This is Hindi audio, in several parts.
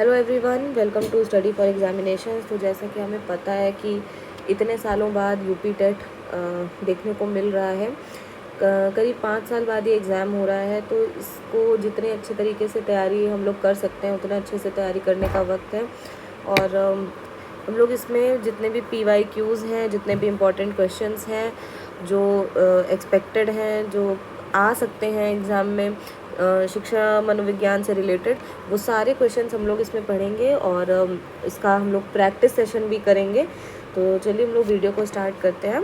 Hello everyone, welcome to study for examinations. तो जैसा कि हमें पता है कि इतने सालों बाद यूपी टेट देखने को मिल रहा है। करीब 5 साल बाद ये एग्ज़ाम हो रहा है, तो इसको जितने अच्छे तरीके से तैयारी हम लोग कर सकते हैं उतना अच्छे से तैयारी करने का वक्त है। और हम लोग इसमें जितने भी PYQs हैं, जितने भी इम्पोर्टेंट क्वेश्चंस हैं जो एक्सपेक्टेड हैं, जो आ सकते हैं एग्ज़ाम में शिक्षा मनोविज्ञान से रिलेटेड, वो सारे क्वेश्चंस हम लोग इसमें पढ़ेंगे और इसका हम लोग प्रैक्टिस सेशन भी करेंगे। तो चलिए हम लोग वीडियो को स्टार्ट करते हैं।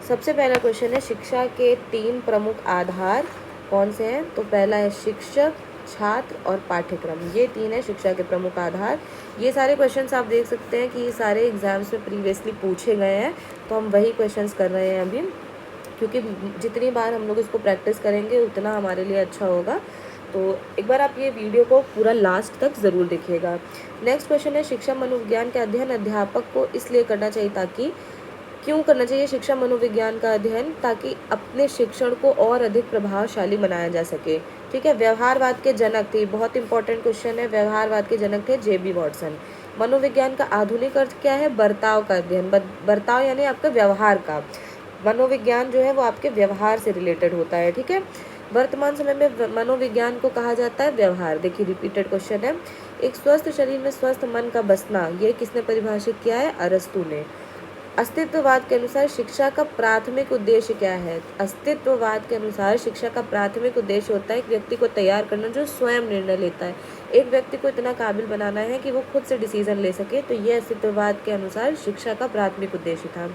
सबसे पहला क्वेश्चन है, शिक्षा के 3 प्रमुख आधार कौन से हैं? तो पहला है शिक्षक, छात्र और पाठ्यक्रम। ये 3 है शिक्षा के प्रमुख आधार। ये सारे क्वेश्चंस आप देख सकते हैं कि ये सारे एग्जाम्स में प्रीवियसली पूछे गए हैं, तो हम वही क्वेश्चंस कर रहे हैं अभी, क्योंकि जितनी बार हम लोग इसको प्रैक्टिस करेंगे उतना हमारे लिए अच्छा होगा। तो एक बार आप ये वीडियो को पूरा लास्ट तक ज़रूर देखिएगा। नेक्स्ट क्वेश्चन है, शिक्षा मनोविज्ञान का अध्ययन अध्यापक को इसलिए करना चाहिए ताकि, क्यों करना चाहिए शिक्षा मनोविज्ञान का अध्ययन? ताकि अपने शिक्षण को और अधिक प्रभावशाली बनाया जा सके। ठीक है, व्यवहारवाद के जनक थे, बहुत इंपॉर्टेंट क्वेश्चन है। व्यवहारवाद के जनक थे JB वॉटसन। मनोविज्ञान का आधुनिक अर्थ क्या है? बर्ताव का अध्ययन। बर्ताव यानी आपका व्यवहार का। मनोविज्ञान जो है वो आपके व्यवहार से रिलेटेड होता है। ठीक है, वर्तमान समय में मनोविज्ञान को कहा जाता है व्यवहार। देखिए रिपीटेड क्वेश्चन है, एक स्वस्थ शरीर में स्वस्थ मन का बसना, ये किसने परिभाषित किया है? अरस्तु ने। अस्तित्ववाद के अनुसार शिक्षा का प्राथमिक उद्देश्य क्या है? अस्तित्ववाद के अनुसार शिक्षा का प्राथमिक उद्देश्य होता है एक व्यक्ति को तैयार करना जो स्वयं निर्णय लेता है। एक व्यक्ति को इतना काबिल बनाना है कि वो खुद से डिसीजन ले सके। तो ये अस्तित्ववाद के अनुसार शिक्षा का प्राथमिक उद्देश्य था।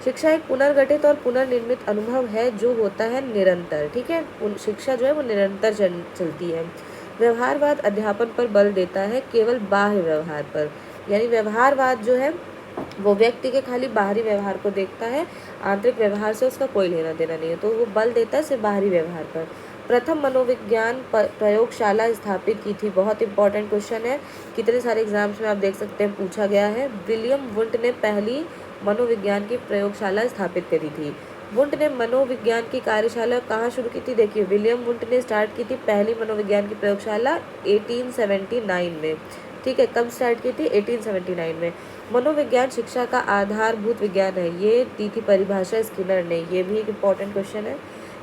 शिक्षा एक पुनर्गठित और पुनर्निर्मित अनुभव है जो होता है निरंतर। ठीक है, शिक्षा जो है वो निरंतर चलती है। व्यवहारवाद अध्यापन पर बल देता है, केवल बाह्य व्यवहार पर। यानी व्यवहारवाद जो है वो व्यक्ति के खाली बाहरी व्यवहार को देखता है, आंतरिक व्यवहार से उसका कोई लेना देना नहीं है, तो वो बल देता है सिर्फ बाहरी व्यवहार पर। प्रथम मनोविज्ञान प्रयोगशाला स्थापित की थी, बहुत इंपॉर्टेंट क्वेश्चन है, कितने सारे एग्जाम्स में आप देख सकते हैं पूछा गया है। विलियम वुंट ने पहली मनोविज्ञान की प्रयोगशाला स्थापित करी थी। वुंट ने मनोविज्ञान की कार्यशाला कहाँ शुरू की थी? देखिए विलियम वुंट ने स्टार्ट की थी पहली मनोविज्ञान की प्रयोगशाला 1879 में। ठीक है, कब स्टार्ट की थी? 1879 में। मनोविज्ञान शिक्षा का आधारभूत विज्ञान है, ये दी थी परिभाषा स्किनर ने। ये भी एक इम्पॉर्टेंट क्वेश्चन है।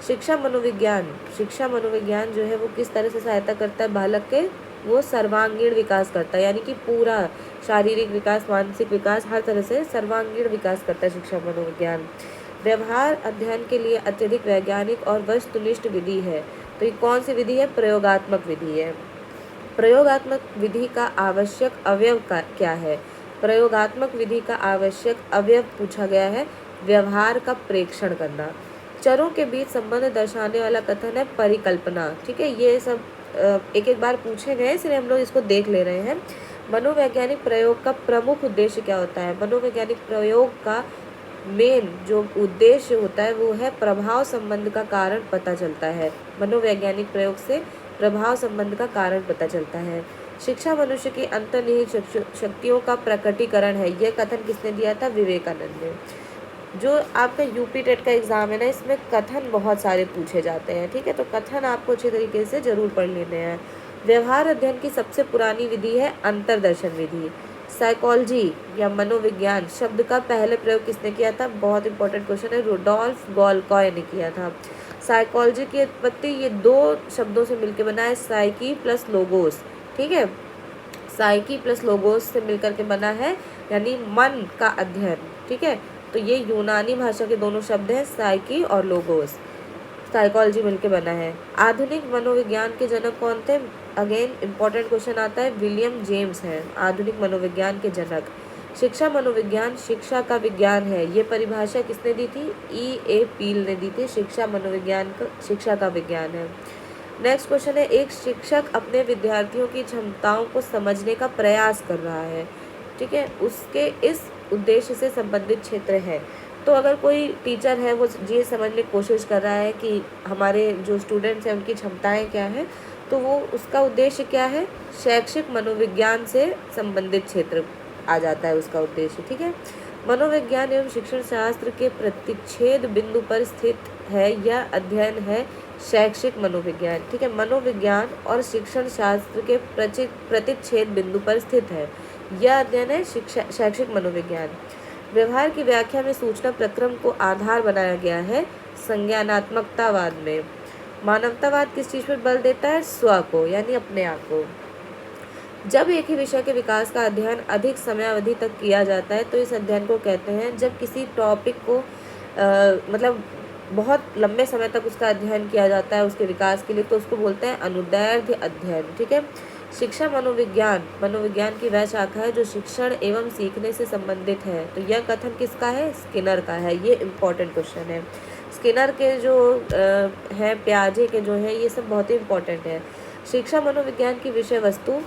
शिक्षा मनोविज्ञान जो है वो किस तरह से सहायता करता है बालक के? वो सर्वांगीण विकास करता है, यानी कि पूरा शारीरिक विकास, मानसिक विकास, हर तरह से सर्वांगीण विकास करता है शिक्षा मनोविज्ञान। व्यवहार अध्ययन के लिए अत्यधिक वैज्ञानिक और वस्तुनिष्ठ विधि है। तो ये कौन सी विधि है? प्रयोगात्मक विधि है। प्रयोगात्मक विधि का आवश्यक अवयव क्या है? प्रयोगात्मक विधि का आवश्यक अवयव पूछा गया है व्यवहार का प्रेक्षण करना। चरों के बीच संबंध दर्शाने वाला कथन है परिकल्पना। ठीक है, ये सब एक एक बार पूछे गए, इसलिए हम लोग इसको देख ले रहे हैं। मनोवैज्ञानिक प्रयोग का प्रमुख उद्देश्य क्या होता है? मनोवैज्ञानिक प्रयोग का मेन जो उद्देश्य होता है वो है प्रभाव संबंध का कारण पता चलता है। मनोवैज्ञानिक प्रयोग से प्रभाव संबंध का कारण पता चलता है। शिक्षा मनुष्य की अंतर्निहित शक्तियों का प्रकटीकरण है, यह कथन किसने दिया था? विवेकानंद ने। जो आपका यूपी टेट का एग्जाम है ना, इसमें कथन बहुत सारे पूछे जाते हैं। ठीक है, तो कथन आपको अच्छे तरीके से जरूर पढ़ लेने हैं। व्यवहार अध्ययन की सबसे पुरानी विधि है अंतर्दर्शन विधि। साइकोलॉजी या मनोविज्ञान शब्द का पहले प्रयोग किसने किया था? बहुत इंपॉर्टेंट क्वेश्चन है, रुडोल्फ गोल्कॉय ने किया था। साइकोलॉजी की उत्पत्ति ये 2 शब्दों से मिलकर बना है, साइकी प्लस लोगोस। ठीक है, साइकी प्लस लोगोस से मिलकर के बना है, यानी मन का अध्ययन। ठीक है, तो ये यूनानी भाषा के दोनों शब्द हैं, साइकी और लोगोस। साइकोलॉजी मिलके बना है। आधुनिक मनोविज्ञान के जनक कौन थे? अगेन इंपॉर्टेंट क्वेश्चन आता है, विलियम जेम्स हैं आधुनिक मनोविज्ञान के जनक। शिक्षा मनोविज्ञान शिक्षा का विज्ञान है, ये परिभाषा किसने दी थी? E.A. पील ने दी थी। शिक्षा मनोविज्ञान का शिक्षा का विज्ञान है। नेक्स्ट क्वेश्चन है, एक शिक्षक अपने विद्यार्थियों की क्षमताओं को समझने का प्रयास कर रहा है। ठीक है, उसके इस उद्देश्य से संबंधित क्षेत्र है। तो अगर कोई टीचर है वो ये समझने की कोशिश कर रहा है कि हमारे जो स्टूडेंट्स हैं उनकी क्षमताएं क्या हैं, तो वो उसका उद्देश्य क्या है? शैक्षिक मनोविज्ञान से संबंधित क्षेत्र आ जाता है उसका उद्देश्य। ठीक है, मनोविज्ञान एवं शिक्षण शास्त्र के प्रतिच्छेद बिंदु पर स्थित है, यह अध्ययन है शैक्षिक मनोविज्ञान, ठीक है, मनोविज्ञान और शिक्षण शास्त्र के प्रतिच्छेद बिंदु पर स्थित है। यह अध्ययन है शैक्षिक मनोविज्ञान। व्यवहार की व्याख्या में सूचना प्रक्रम को आधार बनाया गया है संज्ञानात्मकतावाद में। मानवतावाद किस चीज पर बल देता है? स्व को, यानी अपने आप को। जब एक ही विषय के विकास का अध्ययन अधिक समयावधि तक किया जाता है तो इस अध्ययन को कहते हैं। जब किसी टॉपिक को मतलब बहुत लंबे समय तक उसका अध्ययन किया जाता है उसके विकास के लिए, तो उसको बोलते हैं अनुदैर्ध्य अध्ययन, ठीक है। शिक्षा मनोविज्ञान मनोविज्ञान की वह शाखा है जो शिक्षण एवं सीखने से संबंधित है। तो यह कथन किसका है? स्किनर का है। ये इम्पोर्टेंट क्वेश्चन है। स्किनर के जो है, प्याजे के जो है, ये सब बहुत ही इम्पोर्टेंट है। शिक्षा मनोविज्ञान की विषय वस्तु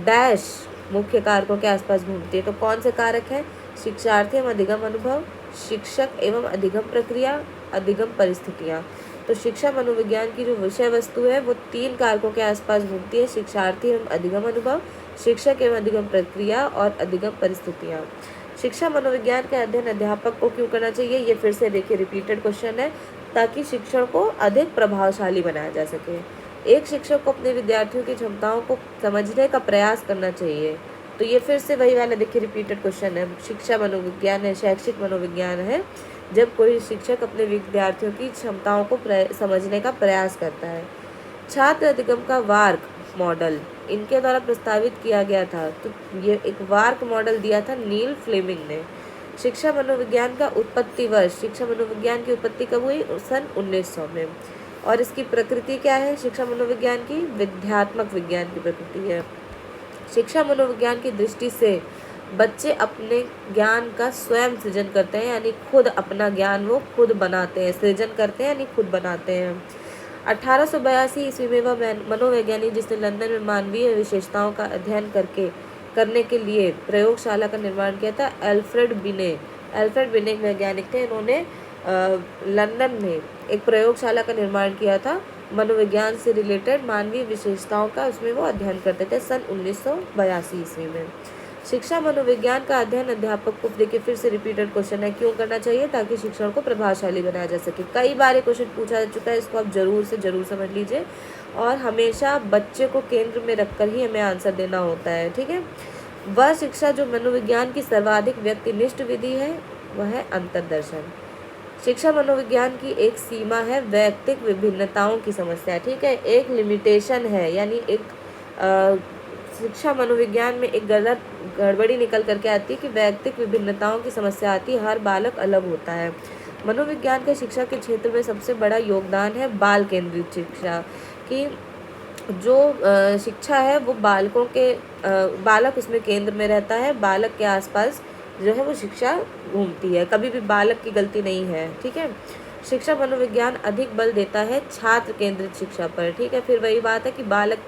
डैश मुख्य कारकों के आसपास घूमती है। तो कौन से कारक हैं? शिक्षार्थी एवं अधिगम अनुभव, शिक्षक एवं अधिगम प्रक्रिया, अधिगम परिस्थितियाँ। तो शिक्षा मनोविज्ञान की जो विषय वस्तु है वो 3 कारकों के आसपास घूमती है: शिक्षार्थी एवं अधिगम अनुभव, शिक्षक एवं अधिगम प्रक्रिया और अधिगम परिस्थितियाँ। शिक्षा मनोविज्ञान का अध्ययन अध्यापक को क्यों करना चाहिए? ये फिर से देखिए रिपीटेड क्वेश्चन है, ताकि शिक्षण को अधिक प्रभावशाली बनाया जा सके। एक शिक्षक को अपने विद्यार्थियों की क्षमताओं को समझने का प्रयास करना चाहिए। तो ये फिर से वही वाला देखिए रिपीटेड क्वेश्चन है। शिक्षा मनोविज्ञान है, शैक्षिक मनोविज्ञान है, जब कोई शिक्षक अपने विद्यार्थियों की क्षमताओं को समझने का प्रयास करता है। छात्र अधिगम का वार्क मॉडल इनके द्वारा प्रस्तावित किया गया था। तो ये एक वार्क मॉडल दिया था नील फ्लेमिंग ने। शिक्षा मनोविज्ञान का उत्पत्ति वर्ष, शिक्षा मनोविज्ञान की उत्पत्ति कब हुई? सन 1900 में। और इसकी प्रकृति क्या है? शिक्षा मनोविज्ञान की विध्यात्मक विज्ञान की प्रकृति है। शिक्षा मनोविज्ञान की दृष्टि से बच्चे अपने ज्ञान का स्वयं सृजन करते हैं, यानी खुद अपना ज्ञान वो खुद बनाते हैं। सृजन करते हैं यानी खुद बनाते हैं। 1882 ईस्वी में वह मनोवैज्ञानिक जिसने लंदन में मानवीय विशेषताओं का अध्ययन करने के लिए प्रयोगशाला का निर्माण किया था, एल्फ्रेड बिने। एल्फ्रेड बिने एक वैज्ञानिक थे। इन्होंने लंदन में एक प्रयोगशाला का निर्माण किया था मनोविज्ञान से रिलेटेड मानवीय विशेषताओं का। उसमें वो अध्ययन करते थे सन 1982 ईस्वी में। शिक्षा मनोविज्ञान का अध्ययन अध्यापक को, देखिए फिर से रिपीटेड क्वेश्चन है, क्यों करना चाहिए? ताकि शिक्षण को प्रभावशाली बनाया जा सके। कई बार ये क्वेश्चन पूछा जा चुका है, इसको आप जरूर से जरूर समझ लीजिए। और हमेशा बच्चे को केंद्र में रखकर ही हमें आंसर देना होता है, ठीक है। वह शिक्षा जो मनोविज्ञान की सर्वाधिक व्यक्तिनिष्ठ विधि है वह है अंतर्दर्शन। शिक्षा मनोविज्ञान की एक सीमा है वैयक्तिक विभिन्नताओं की समस्या, ठीक है, एक लिमिटेशन है। यानी एक शिक्षा मनोविज्ञान में एक गड़बड़ी निकल करके आती है कि वैयक्तिक विभिन्नताओं की समस्या आती है, हर बालक अलग होता है। मनोविज्ञान के शिक्षा के क्षेत्र में सबसे बड़ा योगदान है बाल केंद्रित शिक्षा की। जो शिक्षा है वो बालक उसमें केंद्र में रहता है, बालक के आसपास जो है वो शिक्षा घूमती है, कभी भी बालक की गलती नहीं है, ठीक है। शिक्षा मनोविज्ञान अधिक बल देता है छात्र केंद्रित शिक्षा पर, ठीक है। फिर वही बात है कि बालक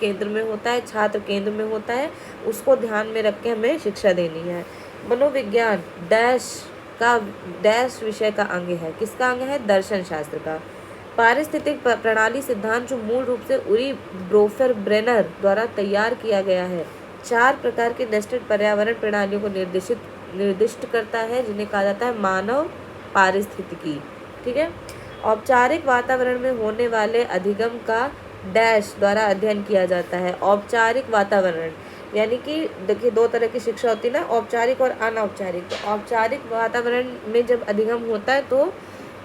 केंद्र में होता है, छात्र केंद्र में होता है, उसको ध्यान में रख के हमें शिक्षा देनी है। मनोविज्ञान डैश विषय का अंग है। किसका अंग है? दर्शन शास्त्र का। पारिस्थितिक प्रणाली सिद्धांत जो मूल रूप से उरी ब्रोफर ब्रेनर द्वारा तैयार किया गया है, 4 प्रकार के नेस्टेड पर्यावरण प्रणालियों को निर्दिष्ट करता है, जिन्हें कहा जाता है मानव पारिस्थितिकी, ठीक है। औपचारिक वातावरण में होने वाले अधिगम का डैश द्वारा अध्ययन किया जाता है। औपचारिक वातावरण यानी कि देखिए 2 तरह की शिक्षा होती है ना, औपचारिक और अनौपचारिक। तो औपचारिक वातावरण में जब अधिगम होता है तो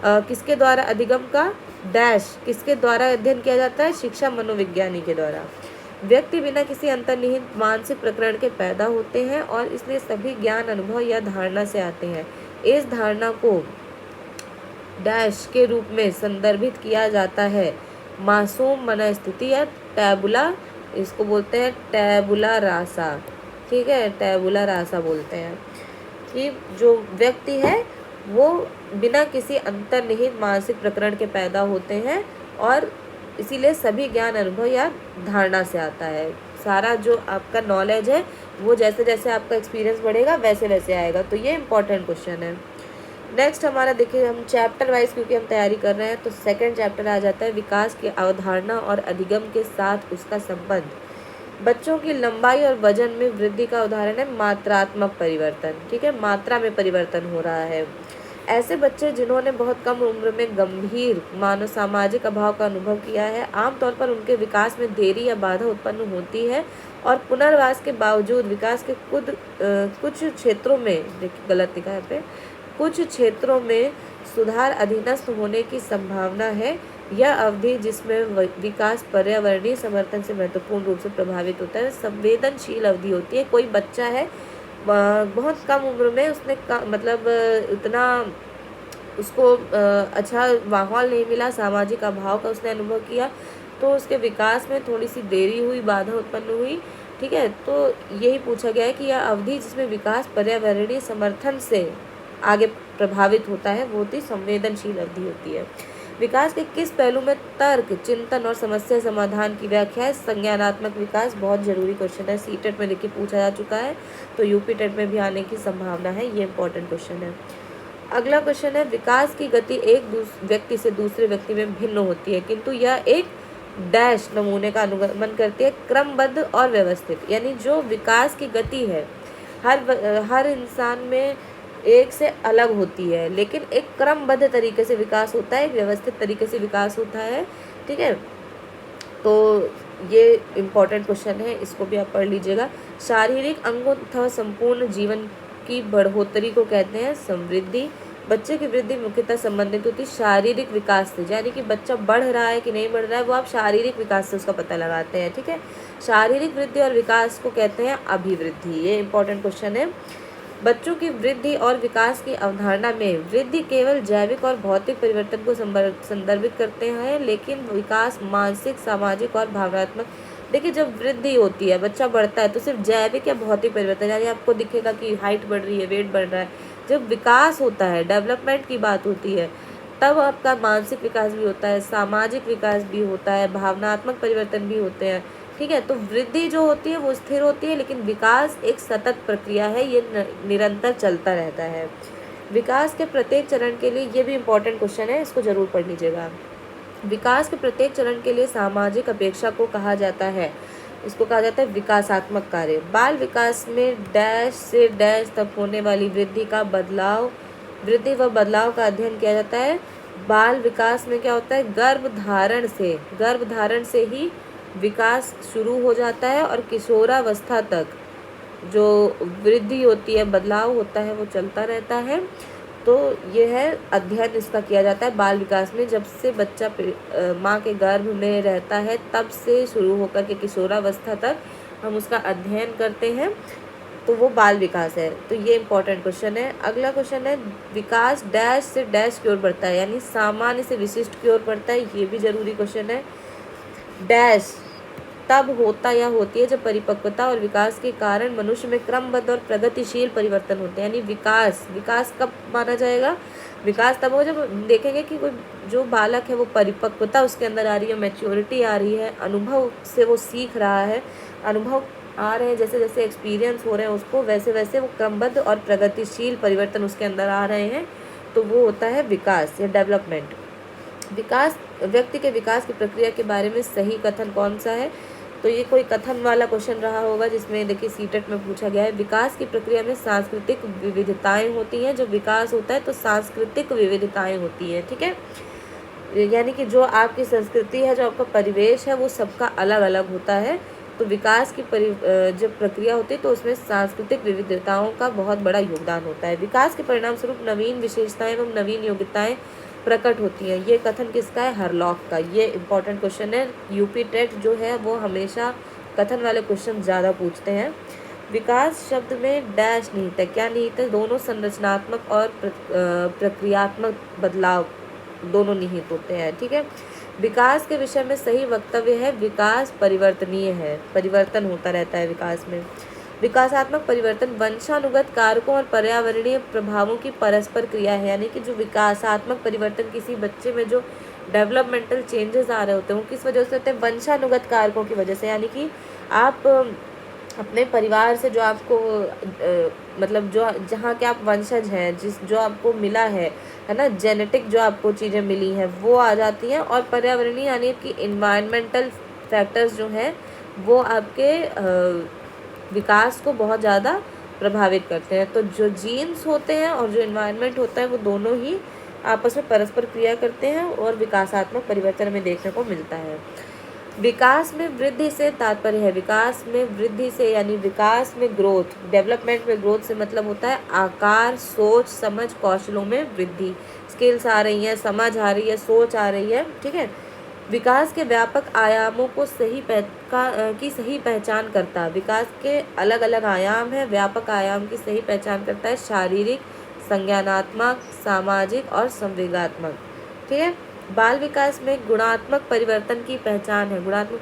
किसके द्वारा अधिगम का डैश किसके द्वारा अध्ययन किया जाता है? शिक्षा मनोविज्ञानी के द्वारा। व्यक्ति बिना किसी अंतर्निहित मानसिक प्रकरण के पैदा होते हैं और इसलिए सभी ज्ञान अनुभव या धारणा से आते हैं। इस धारणा को डैश के रूप में संदर्भित किया जाता है मासूम मनस्थिति या टैबुला, इसको बोलते हैं टैबुला रासा, ठीक है, टैबुला रासा बोलते हैं कि जो व्यक्ति है वो बिना किसी अंतर्निहित मानसिक प्रकरण के पैदा होते हैं और इसीलिए सभी ज्ञान अनुभव या धारणा से आता है। सारा जो आपका नॉलेज है वो जैसे जैसे आपका एक्सपीरियंस बढ़ेगा वैसे वैसे आएगा। तो ये इंपॉर्टेंट क्वेश्चन है। नेक्स्ट हमारा देखिए, हम चैप्टर वाइज क्योंकि हम तैयारी कर रहे हैं तो सेकंड चैप्टर आ जाता है विकास की अवधारणा और अधिगम के साथ उसका संबंध। बच्चों की लंबाई और वजन में वृद्धि का उदाहरण है मात्रात्मक परिवर्तन, ठीक है, मात्रा में परिवर्तन हो रहा है। ऐसे बच्चे जिन्होंने बहुत कम उम्र में गंभीर मानव सामाजिक अभाव का अनुभव किया है, आमतौर पर उनके विकास में देरी या बाधा उत्पन्न होती है और पुनर्वास के बावजूद विकास के कुछ क्षेत्रों में, देखिए गलत लिखा है पे, कुछ क्षेत्रों में सुधार अधीनस्थ होने की संभावना है। यह अवधि जिसमें विकास पर्यावरणीय समर्थन से महत्वपूर्ण रूप से प्रभावित होता है संवेदनशील अवधि होती है। कोई बच्चा है बहुत कम उम्र में उसने मतलब इतना उसको अच्छा माहौल नहीं मिला, सामाजिक अभाव का उसने अनुभव किया, तो उसके विकास में थोड़ी सी देरी हुई, बाधा उत्पन्न हुई। ठीक है, तो यही पूछा गया है कि यह अवधि जिसमें विकास पर्यावरणीय समर्थन से आगे प्रभावित होता है वो होती संवेदनशील अवधि होती है। विकास के किस पहलू में तर्क, चिंतन और समस्या समाधान की व्याख्या है? संज्ञानात्मक विकास बहुत जरूरी क्वेश्चन है, सीटेट में देखिए पूछा जा चुका है, तो यूपी टेट में भी आने की संभावना है, ये इंपॉर्टेंट क्वेश्चन है। अगला क्वेश्चन है, विकास की गति एक व्यक्ति से दूसरे व्यक्ति में भिन्न होती है किंतु यह एक डैश नमूने का अनुगमन करती है, क्रमबद्ध और व्यवस्थित। यानी जो विकास की गति है हर इंसान में एक से अलग होती है, लेकिन एक क्रमबद्ध तरीके से विकास होता है, एक व्यवस्थित तरीके से विकास होता है। ठीक है, तो ये इम्पोर्टेंट क्वेश्चन है, इसको भी आप पढ़ लीजिएगा। शारीरिक अंगों तथा संपूर्ण जीवन की बढ़ोतरी को कहते हैं समृद्धि। बच्चे की वृद्धि मुख्यतः संबंधित होती है शारीरिक विकास से, यानी कि बच्चा बढ़ रहा है कि नहीं बढ़ रहा है वो आप शारीरिक विकास से उसका पता लगाते हैं। ठीक है, शारीरिक वृद्धि और विकास को कहते हैं अभिवृद्धि, ये इंपॉर्टेंट क्वेश्चन है। बच्चों की वृद्धि और विकास की अवधारणा में वृद्धि केवल जैविक और भौतिक परिवर्तन को संदर्भित करते हैं, लेकिन विकास मानसिक, सामाजिक और भावनात्मक। देखिए, जब वृद्धि होती है, बच्चा बढ़ता है, तो सिर्फ जैविक या भौतिक परिवर्तन, यानी आपको दिखेगा कि हाइट बढ़ रही है, वेट बढ़ रहा है। जब विकास होता है, डेवलपमेंट की बात होती है, तब आपका मानसिक विकास भी होता है, सामाजिक विकास भी होता है, भावनात्मक परिवर्तन भी होते हैं। ठीक है, तो वृद्धि जो होती है वो स्थिर होती है, लेकिन विकास एक सतत प्रक्रिया है, ये निरंतर चलता रहता है। विकास के प्रत्येक चरण के लिए, ये भी इम्पोर्टेंट क्वेश्चन है, इसको जरूर पढ़ लीजिएगा। विकास के प्रत्येक चरण के लिए सामाजिक अपेक्षा को कहा जाता है, इसको कहा जाता है विकासात्मक कार्य। बाल विकास में डैश से डैश तक होने वाली वृद्धि व बदलाव का अध्ययन किया जाता है। बाल विकास में क्या होता है, गर्भधारण से ही विकास शुरू हो जाता है और किशोरावस्था तक जो वृद्धि होती है, बदलाव होता है, वो चलता रहता है। तो ये है अध्ययन इसका किया जाता है बाल विकास में, जब से बच्चा माँ के गर्भ में रहता है तब से शुरू होकर के किशोरावस्था तक हम उसका अध्ययन करते हैं, तो वो बाल विकास है। तो ये इंपॉर्टेंट क्वेश्चन है। अगला क्वेश्चन है, विकास डैश से डैश की ओर बढ़ता है, यानी सामान्य से विशिष्ट की ओर बढ़ता है, ये भी जरूरी क्वेश्चन है। डैश तब होता या होती है जब परिपक्वता और विकास के कारण मनुष्य में क्रमबद्ध और प्रगतिशील परिवर्तन होते हैं। यानी विकास कब माना जाएगा, विकास तब हो जब देखेंगे कि कोई जो बालक है वो परिपक्वता उसके अंदर आ रही है, मैच्योरिटी आ रही है, अनुभव से वो सीख रहा है, अनुभव आ रहे हैं, जैसे जैसे एक्सपीरियंस हो रहे हैं उसको, वैसे वैसे वो क्रमबद्ध और प्रगतिशील परिवर्तन उसके अंदर आ रहे हैं, तो वो होता है विकास या डेवलपमेंट। विकास, व्यक्ति के विकास की प्रक्रिया के बारे में सही कथन कौन सा है, तो ये कोई कथन वाला क्वेश्चन रहा होगा, जिसमें देखिए सीटेट में पूछा गया है। विकास की प्रक्रिया में सांस्कृतिक विविधताएं होती हैं, जब विकास होता है तो सांस्कृतिक विविधताएं होती हैं। ठीक है, यानी कि जो आपकी संस्कृति है, जो आपका परिवेश है, वो सबका अलग अलग होता है। तो विकास की जब प्रक्रिया होती है तो उसमें सांस्कृतिक विविधताओं का बहुत बड़ा योगदान होता है। विकास के परिणाम स्वरूप नवीन विशेषताएं एवं नवीन योग्यताएं प्रकट होती हैं, ये कथन किसका है, हरलॉक का। ये इंपॉर्टेंट क्वेश्चन है, यूपी टेट जो है वो हमेशा कथन वाले क्वेश्चन ज़्यादा पूछते हैं। विकास शब्द में डैश निहित है, क्या निहित है, दोनों संरचनात्मक और प्रक्रियात्मक बदलाव दोनों निहित होते हैं। ठीक है, विकास के विषय में सही वक्तव्य है, विकास परिवर्तनीय है, परिवर्तन होता रहता है विकास में। विकासात्मक परिवर्तन वंशानुगत कारकों और पर्यावरणीय प्रभावों की परस्पर क्रिया है, यानी कि जो विकासात्मक परिवर्तन किसी बच्चे में जो डेवलपमेंटल चेंजेस आ रहे होते हैं वो किस वजह से होते हैं, वंशानुगत कारकों की वजह से। यानी कि आप अपने परिवार से जो आपको मतलब जो जहाँ के आप वंशज हैं, जो आपको मिला है ना, जेनेटिक जो आपको चीज़ें मिली हैं वो आ जाती हैं, और पर्यावरणीय यानी कि इन्वायरमेंटल फैक्टर्स जो हैं वो आपके विकास को बहुत ज़्यादा प्रभावित करते हैं। तो जो जीन्स होते हैं और जो इन्वायरमेंट होता है वो दोनों ही आपस में परस्पर क्रिया करते हैं और विकासात्मक परिवर्तन हमें देखने को मिलता है। विकास में वृद्धि से तात्पर्य है, विकास में वृद्धि से यानी विकास में ग्रोथ, डेवलपमेंट में ग्रोथ से मतलब होता है आकार, सोच, समझ, कौशलों में वृद्धि। स्किल्स आ रही हैं, समझ आ रही है, सोच आ रही है, ठीक है। विकास के व्यापक आयामों को की सही पहचान करता, विकास के अलग अलग आयाम हैं, व्यापक आयाम की सही पहचान करता है शारीरिक, संज्ञानात्मक, सामाजिक और संवेगात्मक, ठीक है। बाल विकास में गुणात्मक परिवर्तन की पहचान है, गुणात्मक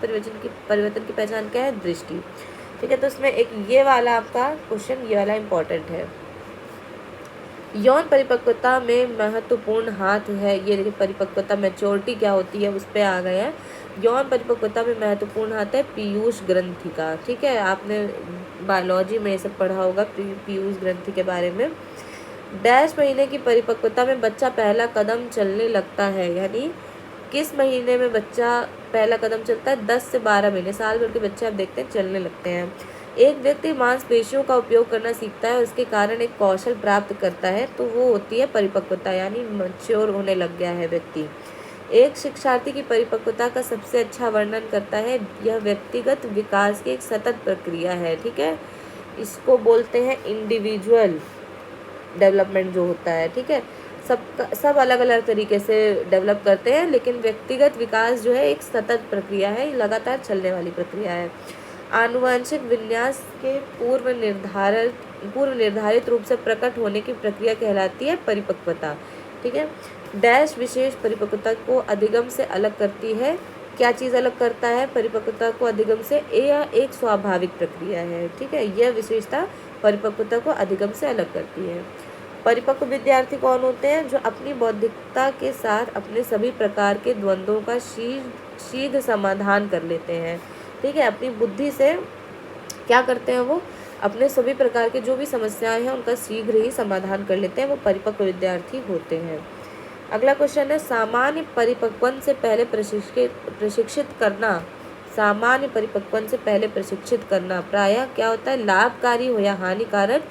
परिवर्तन की पहचान क्या है? दृष्टि, ठीक है। तो इसमें एक ये वाला आपका क्वेश्चन, ये वाला इम्पोर्टेंट है। यौन परिपक्वता में महत्वपूर्ण हाथ है, ये देखिए परिपक्वता मैच्योरिटी क्या होती है उस पर आ गए हैं। यौन परिपक्वता में महत्वपूर्ण हाथ है पीयूष ग्रंथि का, ठीक है। आपने बायोलॉजी में ये सब पढ़ा होगा पीयूष ग्रंथि के बारे में। डैश महीने की परिपक्वता में बच्चा पहला कदम चलने लगता है, यानी किस महीने में बच्चा पहला कदम चलता है? 10 से 12 महीने, साल भर के बच्चे आप देखते हैं चलने लगते हैं। एक व्यक्ति मांसपेशियों का उपयोग करना सीखता है और उसके कारण एक कौशल प्राप्त करता है, तो वो होती है परिपक्वता, यानी मैच्योर होने लग गया है व्यक्ति। एक शिक्षार्थी की परिपक्वता का सबसे अच्छा वर्णन करता है, यह व्यक्तिगत विकास की एक सतत प्रक्रिया है, ठीक है। इसको बोलते हैं इंडिविजुअल डेवलपमेंट जो होता है, ठीक है। सब अलग अलग तरीके से डेवलप करते हैं, लेकिन व्यक्तिगत विकास जो है एक सतत प्रक्रिया है, लगातार चलने वाली प्रक्रिया है। आनुवंशिक विन्यास के पूर्व निर्धारित रूप से प्रकट होने की प्रक्रिया कहलाती है परिपक्वता, ठीक है। डैश विशेष परिपक्वता को अधिगम से अलग करती है, क्या चीज़ अलग करता है परिपक्वता को अधिगम से? यह एक स्वाभाविक प्रक्रिया है, ठीक है। यह विशेषता परिपक्वता को अधिगम से अलग करती है। परिपक्व विद्यार्थी कौन होते हैं? जो अपनी बौद्धिकता के साथ अपने सभी प्रकार के द्वंद्वों का शीघ्र समाधान कर लेते हैं, ठीक है। अपनी बुद्धि से क्या करते हैं? वो अपने सभी प्रकार के जो भी समस्याएं हैं उनका शीघ्र ही समाधान कर लेते हैं, वो परिपक्व विद्यार्थी होते हैं। अगला क्वेश्चन है सामान्य परिपक्वन से पहले प्रशिक्षित करना, सामान्य परिपक्वन से पहले प्रशिक्षित करना प्रायः क्या होता है? लाभकारी हो या हानिकारक,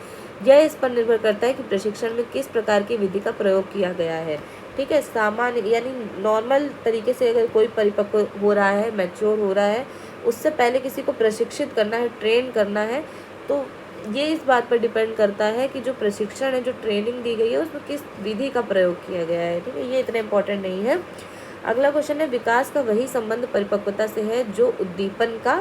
यह इस पर निर्भर करता है कि प्रशिक्षण में किस प्रकार की विधि का प्रयोग किया गया है, ठीक है। सामान्य यानी नॉर्मल तरीके से अगर कोई परिपक्व हो रहा है, मैच्योर हो रहा है, उससे पहले किसी को प्रशिक्षित करना है, ट्रेन करना है, तो ये इस बात पर डिपेंड करता है कि जो प्रशिक्षण है, जो ट्रेनिंग दी गई है, उसमें किस विधि का प्रयोग किया गया है, ठीक है। ये इतना इम्पोर्टेंट नहीं है। अगला क्वेश्चन है विकास का वही संबंध परिपक्वता से है जो उद्दीपन का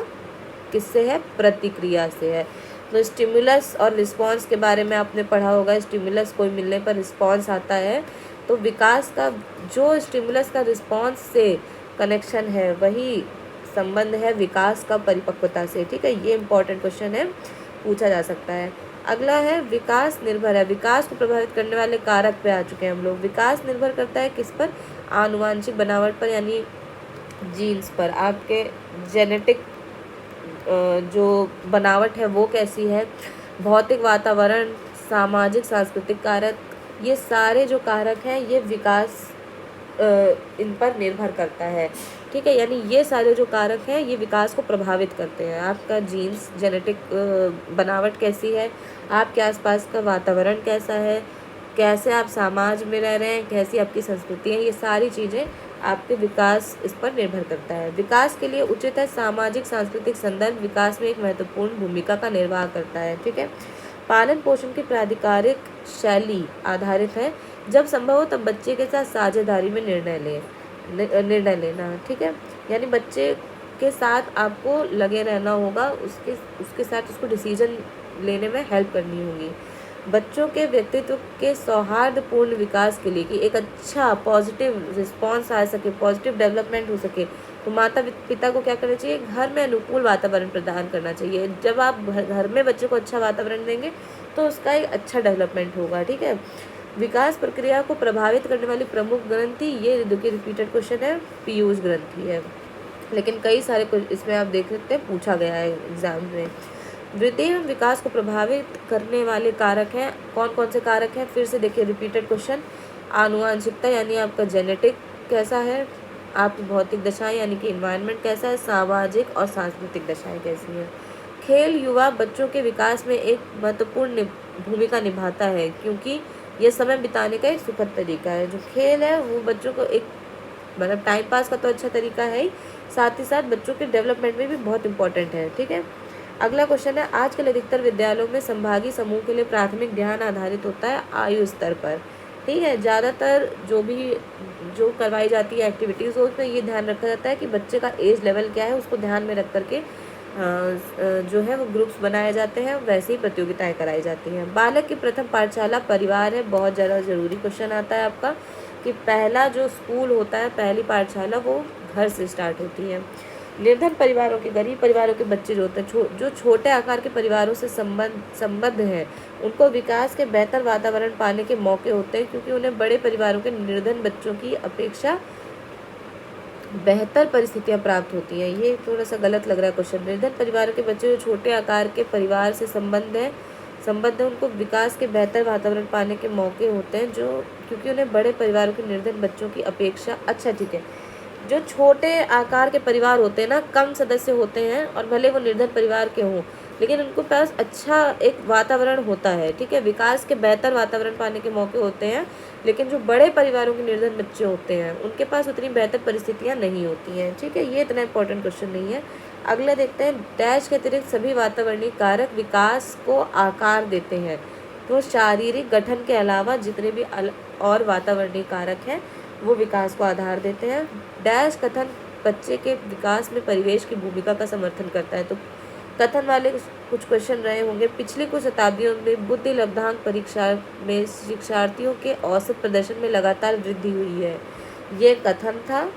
किससे है? प्रतिक्रिया से है। तो स्टिमुलस और रिस्पॉन्स के बारे में आपने पढ़ा होगा, स्टिमुलस कोई मिलने पर रिस्पॉन्स आता है, तो विकास का जो स्टिमुलस का रिस्पॉन्स से कनेक्शन है वही संबंध है विकास का परिपक्वता से, ठीक है। ये इंपॉर्टेंट क्वेश्चन है, पूछा जा सकता है। अगला है विकास निर्भर है, विकास को प्रभावित करने वाले कारक पे आ चुके हैं हम लोग। विकास निर्भर करता है किस पर? आनुवांशिक बनावट पर, यानी जीन्स पर, आपके जेनेटिक जो बनावट है वो कैसी है, भौतिक वातावरण, सामाजिक सांस्कृतिक कारक, ये सारे जो कारक हैं ये विकास इन पर निर्भर करता है, ठीक है। यानी ये सारे जो कारक हैं ये विकास को प्रभावित करते हैं। आपका जीन्स, जेनेटिक बनावट कैसी है, आपके आसपास का वातावरण कैसा है, कैसे आप समाज में रह रहे हैं, कैसी आपकी संस्कृति है, ये सारी चीज़ें आपके विकास इस पर निर्भर करता है। विकास के लिए उचित है सामाजिक सांस्कृतिक संदर्भ विकास में एक महत्वपूर्ण भूमिका का निर्वाह करता है, ठीक है। पालन पोषण की प्राधिकारिक शैली आधारित है, जब संभव हो तब बच्चे के साथ साझेदारी में निर्णय लेना, ठीक है। यानी बच्चे के साथ आपको लगे रहना होगा, उसके साथ उसको डिसीजन लेने में हेल्प करनी होगी। बच्चों के व्यक्तित्व के सौहार्दपूर्ण विकास के लिए कि एक अच्छा पॉजिटिव रिस्पॉन्स आ सके, पॉजिटिव डेवलपमेंट हो सके, तो माता पिता को क्या करना चाहिए? घर में अनुकूल वातावरण प्रदान करना चाहिए। जब आप घर में बच्चे को अच्छा वातावरण देंगे तो उसका एक अच्छा डेवलपमेंट होगा, ठीक है। विकास प्रक्रिया को प्रभावित करने वाली प्रमुख ग्रंथि, ये देखिए रिपीटेड क्वेश्चन है, पीयूष ग्रंथि है, लेकिन कई सारे इसमें आप देख सकते हैं पूछा गया है एग्जाम में। वृद्धि एवं विकास को प्रभावित करने वाले कारक हैं, कौन कौन से कारक हैं? फिर से देखिए रिपीटेड क्वेश्चन। आनुवांशिकता यानी आपका जेनेटिक कैसा है, आपकी भौतिक दशाएं यानी कि इन्वायरमेंट कैसा है, सामाजिक और सांस्कृतिक दशाएं कैसी हैं। खेल युवा बच्चों के विकास में एक महत्वपूर्ण भूमिका निभाता है, क्योंकि ये समय बिताने का एक सुखद तरीका है। जो खेल है वो बच्चों को एक मतलब टाइम पास का तो अच्छा तरीका है ही, साथ ही साथ बच्चों के डेवलपमेंट में भी बहुत इंपॉर्टेंट है। ठीक है, अगला क्वेश्चन है, आजकल अधिकतर विद्यालयों में संभागी समूह के लिए प्राथमिक ध्यान आधारित होता है आयु स्तर पर। ठीक है, ज़्यादातर जो करवाई जाती है एक्टिविटीज़, उसमें ये ध्यान रखा जाता है कि बच्चे का एज लेवल क्या है, उसको ध्यान में रख करके जो है वो ग्रुप्स बनाए जाते हैं, वैसे ही प्रतियोगिताएं कराई जाती हैं। बालक की प्रथम पाठशाला परिवार है, बहुत ज़्यादा ज़रूरी क्वेश्चन आता है आपका कि पहला जो स्कूल होता है, पहली पाठशाला वो घर से स्टार्ट होती है। निर्धन परिवारों के, गरीब परिवारों के बच्चे जो होते हैं, जो छोटे आकार के परिवारों से संबद्ध हैं, उनको विकास के बेहतर वातावरण पाने के मौके होते हैं, क्योंकि उन्हें बड़े परिवारों के निर्धन बच्चों की अपेक्षा बेहतर परिस्थितियां प्राप्त होती हैं। ये थोड़ा सा गलत लग रहा है क्वेश्चन। निर्धन परिवारों के बच्चे जो छोटे आकार के परिवार से संबद्ध है, उनको विकास के बेहतर वातावरण पाने के मौके होते हैं, जो क्योंकि उन्हें बड़े परिवारों के निर्धन बच्चों की अपेक्षा, अच्छा ठीक है, जो छोटे आकार के परिवार होते हैं ना, कम सदस्य होते हैं और भले वो निर्धन परिवार के हों, लेकिन उनको पास अच्छा एक वातावरण होता है। ठीक है, विकास के बेहतर वातावरण पाने के मौके होते हैं, लेकिन जो बड़े परिवारों के निर्धन बच्चे होते हैं उनके पास उतनी बेहतर परिस्थितियां नहीं होती हैं। ठीक है, ये इतना इंपॉर्टेंट क्वेश्चन नहीं है। अगला देखते हैं, डैश के अतिरिक्त सभी वातावरणीय कारक विकास को आकार देते हैं। तो शारीरिक गठन के अलावा जितने भी और वातावरणीय कारक हैं वो विकास को आधार देते हैं। डैश कथन बच्चे के विकास में परिवेश की भूमिका का समर्थन करता है। तो कथन वाले कुछ क्वेश्चन रहे होंगे। पिछली कुछ शताब्दियों में बुद्धि लब्धांक परीक्षा में शिक्षार्थियों के औसत प्रदर्शन में लगातार वृद्धि हुई है। ये कथन था,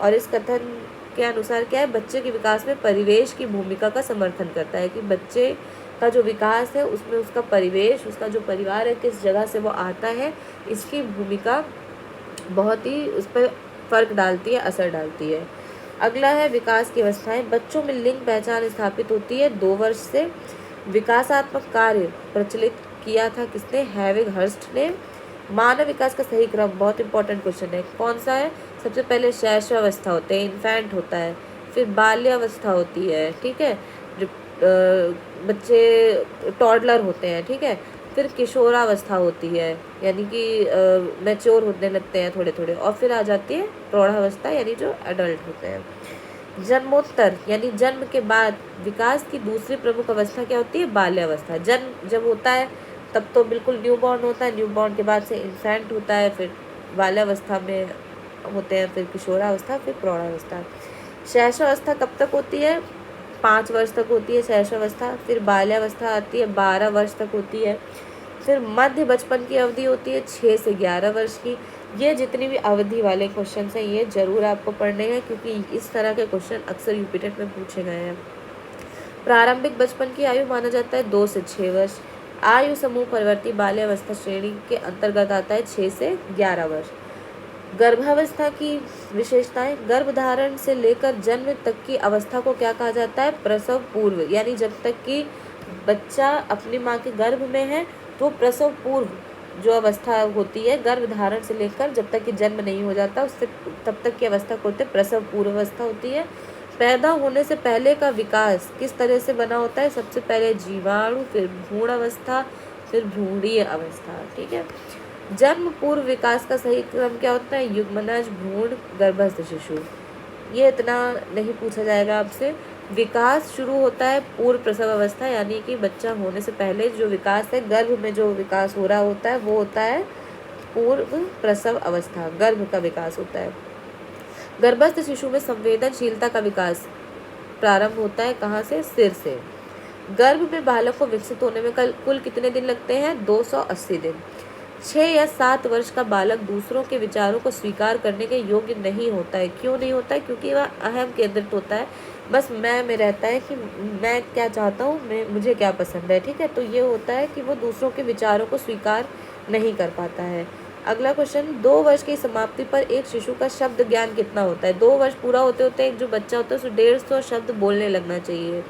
और इस कथन के अनुसार क्या है, बच्चे के विकास में परिवेश की भूमिका का समर्थन करता है, कि बच्चे का जो विकास है उसमें उसका परिवेश, उसका जो परिवार है, किस जगह से वो आता है, इसकी भूमिका बहुत ही उस पर फर्क डालती है, असर डालती है। अगला है विकास की अवस्थाएं। बच्चों में लिंग पहचान स्थापित होती है 2 वर्ष से। विकासात्मक कार्य प्रचलित किया था किसने, हैविग हर्स्ट ने। मानव विकास का सही क्रम, बहुत इंपॉर्टेंट क्वेश्चन है, कौन सा है। सबसे पहले शैशवावस्था होते हैं, इन्फेंट होता है, फिर बाल्यावस्था होती है, ठीक है, बच्चे टॉडलर होते हैं, ठीक है, फिर किशोरावस्था होती है, यानी कि मैच्योर होने लगते हैं थोड़े थोड़े, और फिर आ जाती है प्रौढ़ावस्था, यानी जो एडल्ट होते हैं। जन्मोत्तर यानी जन्म के बाद विकास की दूसरी प्रमुख अवस्था क्या होती है, बाल्यावस्था। जन्म जब होता है तब तो बिल्कुल न्यू बॉर्न होता है, न्यू बॉर्न के बाद से इन्फेंट होता है, फिर बाल्यावस्था में होते हैं, फिर किशोरावस्था, फिर प्रौढ़ावस्था। शैशवावस्था कब तक होती है, 5 वर्ष तक होती है शैशवावस्था। फिर बाल्यावस्था आती है, 12 वर्ष तक होती है। फिर मध्य बचपन की अवधि होती है 6 से 11 वर्ष की। ये जितनी भी अवधि वाले क्वेश्चन हैं ये जरूर आपको पढ़ने हैं, क्योंकि इस तरह के क्वेश्चन अक्सर यूपी टेट में पूछे गए हैं। प्रारंभिक बचपन की आयु माना जाता है 2 से 6 वर्ष। आयु समूह परिवर्ती बाल्यावस्था श्रेणी के अंतर्गत आता है 6 से 11 वर्ष। गर्भावस्था की विशेषताएं, गर्भधारण से लेकर जन्म तक की अवस्था को क्या कहा जाता है, प्रसव पूर्व, यानी जब तक कि बच्चा अपनी माँ के गर्भ में है तो प्रसव पूर्व जो अवस्था होती है, गर्भधारण से लेकर जब तक कि जन्म नहीं हो जाता उससे तब तक की अवस्था को होते प्रसव पूर्व अवस्था होती है। पैदा होने से पहले का विकास किस तरह से बना होता है, सबसे पहले जीवाणु, फिर भ्रूण अवस्था, फिर भ्रूणीय अवस्था, ठीक है। जन्म पूर्व विकास का सही क्रम क्या होता है, युग्मनज, भ्रूण, गर्भस्थ शिशु। ये इतना नहीं पूछा जाएगा आपसे। विकास शुरू होता है पूर्व प्रसव अवस्था, यानी कि बच्चा होने से पहले जो विकास है, गर्भ में जो विकास हो रहा होता है वो होता है पूर्व प्रसव अवस्था, गर्भ का विकास होता है। गर्भस्थ शिशु में संवेदनशीलता का विकास प्रारंभ होता है, कहाँ से, सिर से। गर्भ में बालक को विकसित होने में कुल कितने दिन लगते हैं, 280 दिन। 6 या 7 वर्ष का बालक दूसरों के विचारों को स्वीकार करने के योग्य नहीं होता है। क्यों नहीं होता है, क्योंकि वह अहम केंद्रित होता है, बस मैं में रहता है कि मैं क्या चाहता हूँ, मुझे क्या पसंद है, ठीक है। तो ये होता है कि वो दूसरों के विचारों को स्वीकार नहीं कर पाता है। अगला क्वेश्चन, 2 वर्ष की समाप्ति पर एक शिशु का शब्द ज्ञान कितना होता है। 2 वर्ष पूरा होते होते एक जो बच्चा होता है उसे 150 शब्द बोलने लगना चाहिए।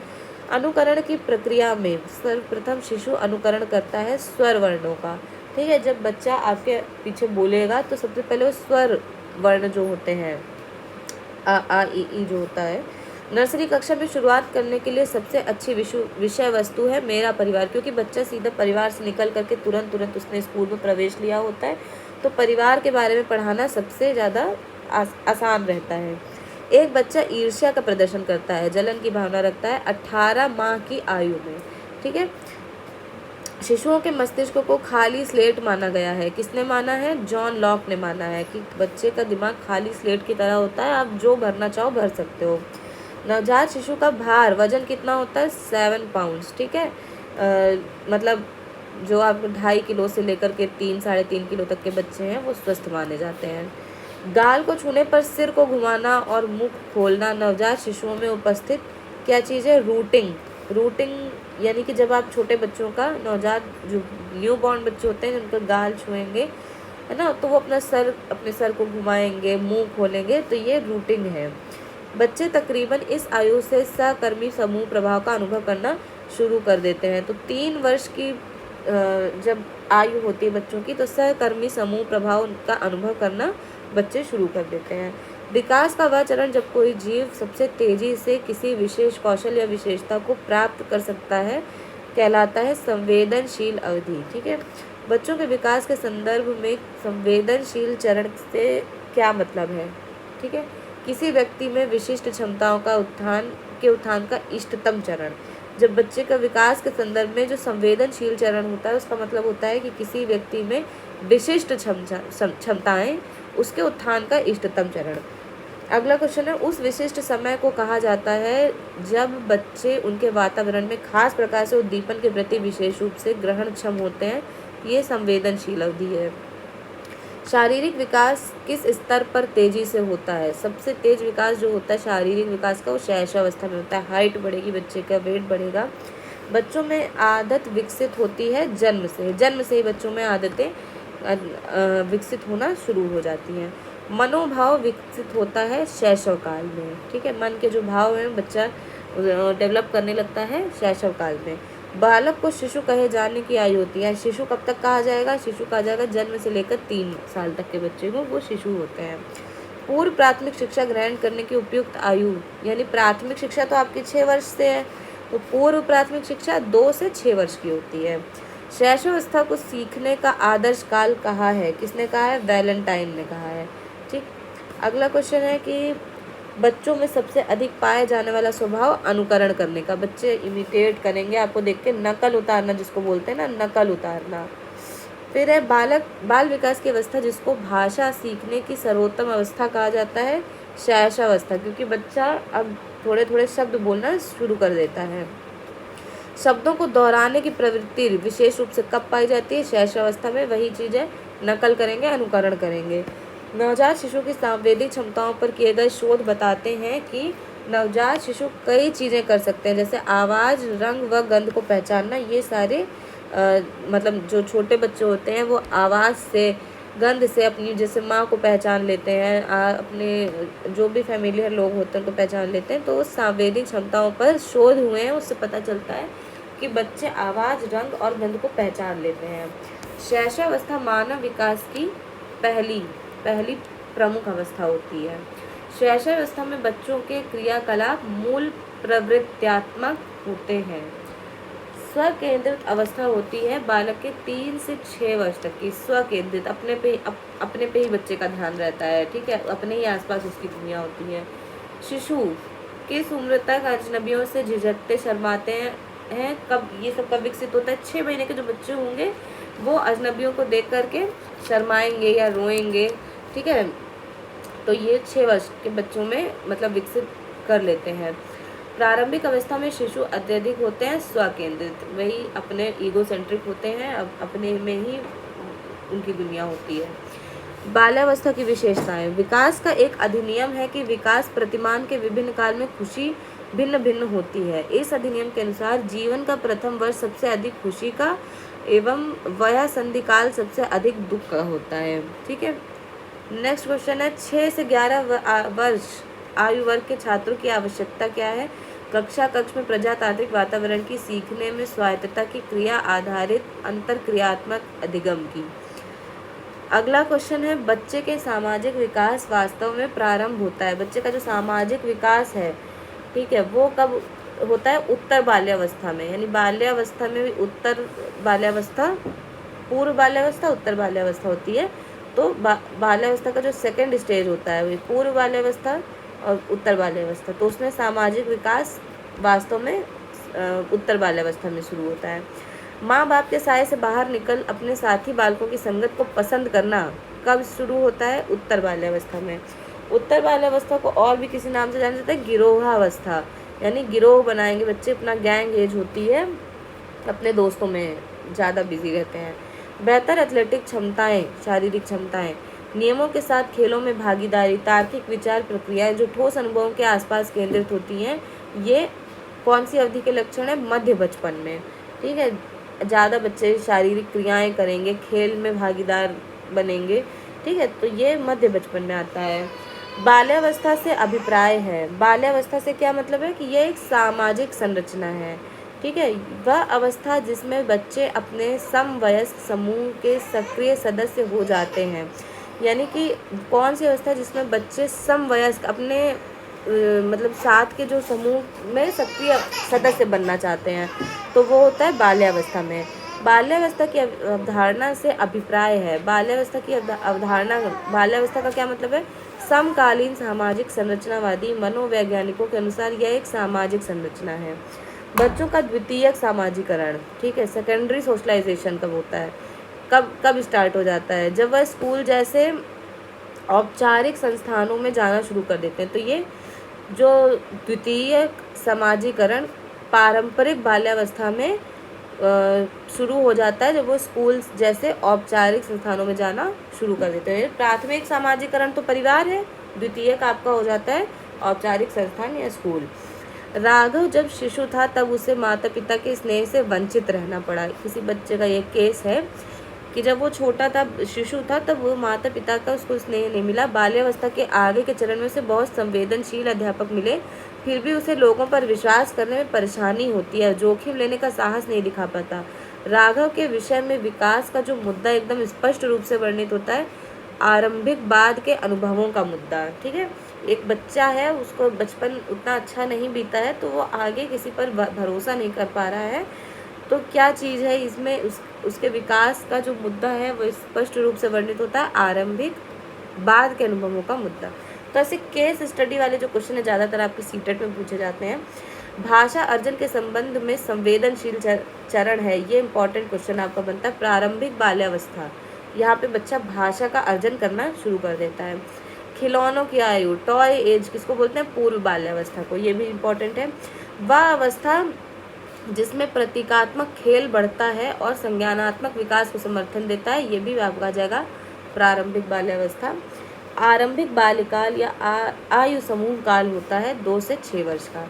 अनुकरण की प्रक्रिया में सर्वप्रथम शिशु अनुकरण करता है स्वर वर्णों का, ठीक है। जब बच्चा आपके पीछे बोलेगा तो सबसे पहले वो स्वर वर्ण जो होते हैं, आ ई जो होता है नर्सरी कक्षा में शुरुआत करने के लिए सबसे अच्छी विषय वस्तु है मेरा परिवार, क्योंकि बच्चा सीधा परिवार से निकल करके तुरंत उसने स्कूल में प्रवेश लिया होता है, तो परिवार के बारे में पढ़ाना सबसे ज़्यादा आसान रहता है। एक बच्चा ईर्ष्या का प्रदर्शन करता है, जलन की भावना रखता है 18 माह की आयु में। ठीक है, शिशुओं के मस्तिष्क को खाली स्लेट माना गया है। किसने माना है? जॉन लॉक ने माना है कि बच्चे का दिमाग खाली स्लेट की तरह होता है, आप जो भरना चाहो भर सकते हो। नवजात शिशु का भार, वजन कितना होता है? 7 पाउंड्स। ठीक है, मतलब जो आप 2.5 किलो से लेकर के 3-3.5 किलो तक के बच्चे हैं वो स्वस्थ माने जाते हैं। गाल को छूने पर सिर को घुमाना और मुख खोलना नवजात शिशुओं में उपस्थित क्या चीज़ है? रूटिंग यानी कि जब आप छोटे बच्चों का, नवजात जो न्यू बॉर्न बच्चे होते हैं जिनका गाल छुएंगे, है ना, तो वो अपने सर को घुमाएंगे, मुंह खोलेंगे, तो ये रूटिंग है। बच्चे तकरीबन इस आयु से सहकर्मी समूह प्रभाव का अनुभव करना शुरू कर देते हैं। तो 3 वर्ष की जब आयु होती है बच्चों की, तो सहकर्मी समूह प्रभाव का अनुभव करना बच्चे शुरू कर देते हैं। विकास का वह चरण जब कोई जीव सबसे तेजी से किसी विशेष कौशल या विशेषता को प्राप्त कर सकता है कहलाता है संवेदनशील अवधि। ठीक है, बच्चों के विकास के संदर्भ में संवेदनशील चरण से क्या मतलब है? ठीक है, किसी व्यक्ति में विशिष्ट क्षमताओं का उत्थान का इष्टतम चरण। जब बच्चे का विकास के संदर्भ में जो संवेदनशील चरण होता है, उसका मतलब होता है कि किसी व्यक्ति में विशिष्ट क्षमताएं, उसके उत्थान का इष्टतम चरण। अगला क्वेश्चन है, उस विशिष्ट समय को कहा जाता है जब बच्चे उनके वातावरण में खास प्रकार से उद्दीपन के प्रति विशेष रूप से ग्रहणक्षम होते हैं। ये संवेदनशील अवधि है। शारीरिक विकास किस स्तर पर तेजी से होता है? सबसे तेज विकास जो होता है शारीरिक विकास का, वो शैशवावस्था में होता है। हाइट बढ़ेगी, बच्चे का वेट बढ़ेगा। बच्चों में आदत विकसित होती है जन्म से ही बच्चों में आदतें विकसित होना शुरू हो जाती हैं। मनोभाव विकसित होता है शैशव काल में। ठीक है, मन के जो भाव हैं बच्चा डेवलप करने लगता है शैशव काल में। बालक को शिशु कहे जाने की आयु होती है। शिशु कब तक कहा जाएगा? शिशु कहा जाएगा जन्म से लेकर 3 साल तक के बच्चे को, वो शिशु होते हैं। पूर्व प्राथमिक शिक्षा ग्रहण करने की उपयुक्त आयु, यानी प्राथमिक शिक्षा तो आपकी 6 वर्ष से है, तो पूर्व प्राथमिक शिक्षा 2 से 6 वर्ष की होती है। शैशवावस्था को सीखने का आदर्श काल कहा है? किसने कहा है? वैलेंटाइन ने कहा है। ठीक, अगला क्वेश्चन है कि बच्चों में सबसे अधिक पाया जाने वाला स्वभाव अनुकरण करने का। बच्चे इमिटेट करेंगे आपको देख के, नकल उतारना जिसको बोलते हैं ना, नकल उतारना। फिर है बाल विकास की अवस्था, जिसको भाषा सीखने की सर्वोत्तम अवस्था कहा जाता है शैशवावस्था, क्योंकि बच्चा अब थोड़े थोड़े शब्द बोलना शुरू कर देता है। शब्दों को दोहराने की प्रवृत्ति विशेष रूप से कब पाई जाती है? शैशवावस्था में। वही चीज़ है, नकल करेंगे, अनुकरण करेंगे। नवजात शिशु की सांवेदिक क्षमताओं पर किए गए शोध बताते हैं कि नवजात शिशु कई चीज़ें कर सकते हैं, जैसे आवाज़, रंग व गंध को पहचानना। ये सारे मतलब जो छोटे बच्चे होते हैं वो आवाज़ से, गंध से अपनी जैसे माँ को पहचान लेते हैं, अपने जो भी फैमिलियर लोग होते हैं उनको पहचान लेते हैं। तो सांवेदिक क्षमताओं पर शोध हुए हैं, उससे पता चलता है कि बच्चे आवाज़, रंग और गंध को पहचान लेते हैं। शैशवावस्था मानव विकास की पहली प्रमुख अवस्था होती है। शैशवावस्था में बच्चों के क्रियाकलाप मूल प्रवृत्त्यात्मक होते हैं। स्वकेंद्रित अवस्था होती है बालक के 3 से 6 वर्ष तक की। स्वकेंद्रित, अपने पे ही बच्चे का ध्यान रहता है। ठीक है, अपने ही आसपास उसकी दुनिया होती है। शिशु किस उम्र तक अजनबियों से झिझकते, शर्माते हैं? कब ये सब कब विकसित होता है? 6 महीने के जो बच्चे होंगे वो अजनबियों को देख करके शर्माएंगे या रोएंगे। ठीक है, तो ये 6 वर्ष के बच्चों में मतलब विकसित कर लेते हैं। प्रारंभिक अवस्था में शिशु अत्यधिक होते हैं स्वकेंद्रित, वही अपने ईगोसेंट्रिक होते हैं, अब अपने में ही उनकी दुनिया होती है। बाल्यावस्था की विशेषताएं। विकास का एक अधिनियम है कि विकास प्रतिमान के विभिन्न काल में खुशी भिन्न भिन्न होती है। इस अधिनियम के अनुसार जीवन का प्रथम वर्ष सबसे अधिक खुशी का एवं वयःसंधि काल सबसे अधिक दुख का होता है। ठीक है, नेक्स्ट क्वेश्चन है 6 से 11 वर्ष आयु वर्ग के छात्रों की आवश्यकता क्या है? कक्ष में प्रजातांत्रिक वातावरण की, सीखने में स्वायत्तता की, क्रिया आधारित अंतरक्रियात्मक अधिगम की। अगला क्वेश्चन है बच्चे के सामाजिक विकास वास्तव में प्रारंभ होता है। बच्चे का जो सामाजिक विकास है ठीक है, वो कब होता है? उत्तर बाल्यावस्था में, यानी बाल्यावस्था में भी उत्तर बाल्यावस्था, पूर्व बाल्यावस्था, उत्तर बाल्यावस्था होती है। तो बाल्यावस्था का जो सेकंड स्टेज होता है वो पूर्व बाल्यावस्था और उत्तर बाल्यावस्था। तो उसमें सामाजिक विकास वास्तव में उत्तर बाल्यावस्था में शुरू होता है। माँ बाप के साये से बाहर निकल अपने साथी बालकों की संगत को पसंद करना कब शुरू होता है? उत्तर बाल्यावस्था में। उत्तर बाल्यावस्था को और भी किसी नाम से जाना जाता है गिरोहावस्था, यानी गिरोह बनाएंगे बच्चे, अपना गैंग एज होती है, अपने दोस्तों में ज़्यादा बिजी रहते हैं। बेहतर एथलेटिक क्षमताएं, शारीरिक क्षमताएं, नियमों के साथ खेलों में भागीदारी, तार्किक विचार प्रक्रियाएं जो ठोस अनुभवों के आसपास केंद्रित होती हैं, ये कौन सी अवधि के लक्षण है? मध्य बचपन में। ठीक है, ज़्यादा बच्चे शारीरिक क्रियाएं करेंगे, खेल में भागीदार बनेंगे। ठीक है, तो ये मध्य बचपन में आता है। बाल्यावस्था से अभिप्राय है, बाल्यावस्था से क्या मतलब है कि यह एक सामाजिक संरचना है। ठीक है, वह अवस्था जिसमें बच्चे अपने समवयस्क समूह के सक्रिय सदस्य हो जाते हैं। यानी कि कौन सी अवस्था जिसमें बच्चे समवयस्क अपने मतलब साथ के जो समूह में सक्रिय सदस्य बनना चाहते हैं, तो वो होता है बाल्यावस्था में। बाल्यावस्था की अवधारणा से अभिप्राय है, बाल्यावस्था की अवधारणा, बाल्यावस्था का क्या मतलब है? समकालीन सामाजिक संरचनावादी मनोवैज्ञानिकों के अनुसार यह एक सामाजिक संरचना है। बच्चों का द्वितीयक सामाजिकरण, ठीक है, सेकेंडरी सोशलाइजेशन कब होता है? कब स्टार्ट हो जाता है? जब वह स्कूल जैसे औपचारिक संस्थानों में जाना शुरू कर देते हैं। तो ये जो द्वितीयक समाजीकरण पारंपरिक बाल्यावस्था में शुरू हो जाता है, जब वो स्कूल जैसे औपचारिक संस्थानों में जाना शुरू कर देते हैं। प्राथमिक सामाजीकरण तो परिवार है, द्वितीयक आपका हो जाता है औपचारिक संस्थान या स्कूल। राघव जब शिशु था तब उसे माता पिता के स्नेह से वंचित रहना पड़ा। किसी बच्चे का ये केस है कि जब वो छोटा था, शिशु था, तब वो माता पिता का उसको स्नेह नहीं मिला। बाल्यावस्था के आगे के चरण में उसे बहुत संवेदनशील अध्यापक मिले, फिर भी उसे लोगों पर विश्वास करने में परेशानी होती है, जोखिम लेने का साहस नहीं दिखा पाता। राघव के विषय में विकास का जो मुद्दा एकदम स्पष्ट रूप से वर्णित होता है, आरंभिक बाद के अनुभवों का मुद्दा। ठीक है, एक बच्चा है, उसको बचपन उतना अच्छा नहीं बीता है, तो वो आगे किसी पर भरोसा नहीं कर पा रहा है। तो क्या चीज़ है इसमें? उसके विकास का जो मुद्दा है वो स्पष्ट रूप से वर्णित होता है, आरंभिक बाद के अनुभवों का मुद्दा। तो ऐसे केस स्टडी वाले जो क्वेश्चन है ज़्यादातर आपके सीटेट में पूछे जाते हैं। भाषा अर्जन के संबंध में संवेदनशील चरण है, ये इंपॉर्टेंट क्वेश्चन आपका बनता है। प्रारंभिक बाल्यावस्था, यहाँ पे बच्चा भाषा का अर्जन करना शुरू कर देता है। खिलौनों की आयु, टॉय एज किसको बोलते हैं? पूर्व बाल्यावस्था को, ये भी इम्पोर्टेंट है। वह अवस्था जिसमें प्रतीकात्मक खेल बढ़ता है और संज्ञानात्मक विकास को समर्थन देता है, ये भी आपका आ जाएगा प्रारंभिक बाल्यावस्था। आरंभिक बाल्यकाल या आयु समूह काल होता है 2 से 6 वर्ष का।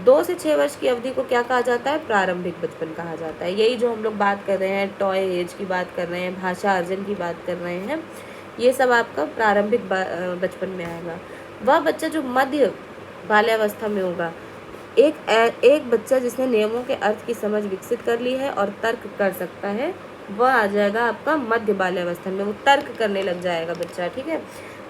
2 से 6 वर्ष की अवधि को क्या कहा जाता है? प्रारंभिक बचपन कहा जाता है। यही जो हम लोग बात कर रहे हैं, टॉय एज की बात कर रहे हैं, भाषा अर्जन की बात कर रहे हैं, ये सब आपका प्रारंभिक बचपन में आएगा। वह बच्चा जो मध्य बाल्यावस्था में होगा, एक बच्चा जिसने नियमों के अर्थ की समझ विकसित कर ली है और तर्क कर सकता है, वह आ जाएगा आपका मध्य बाल्यावस्था में, वो तर्क करने लग जाएगा बच्चा। ठीक है,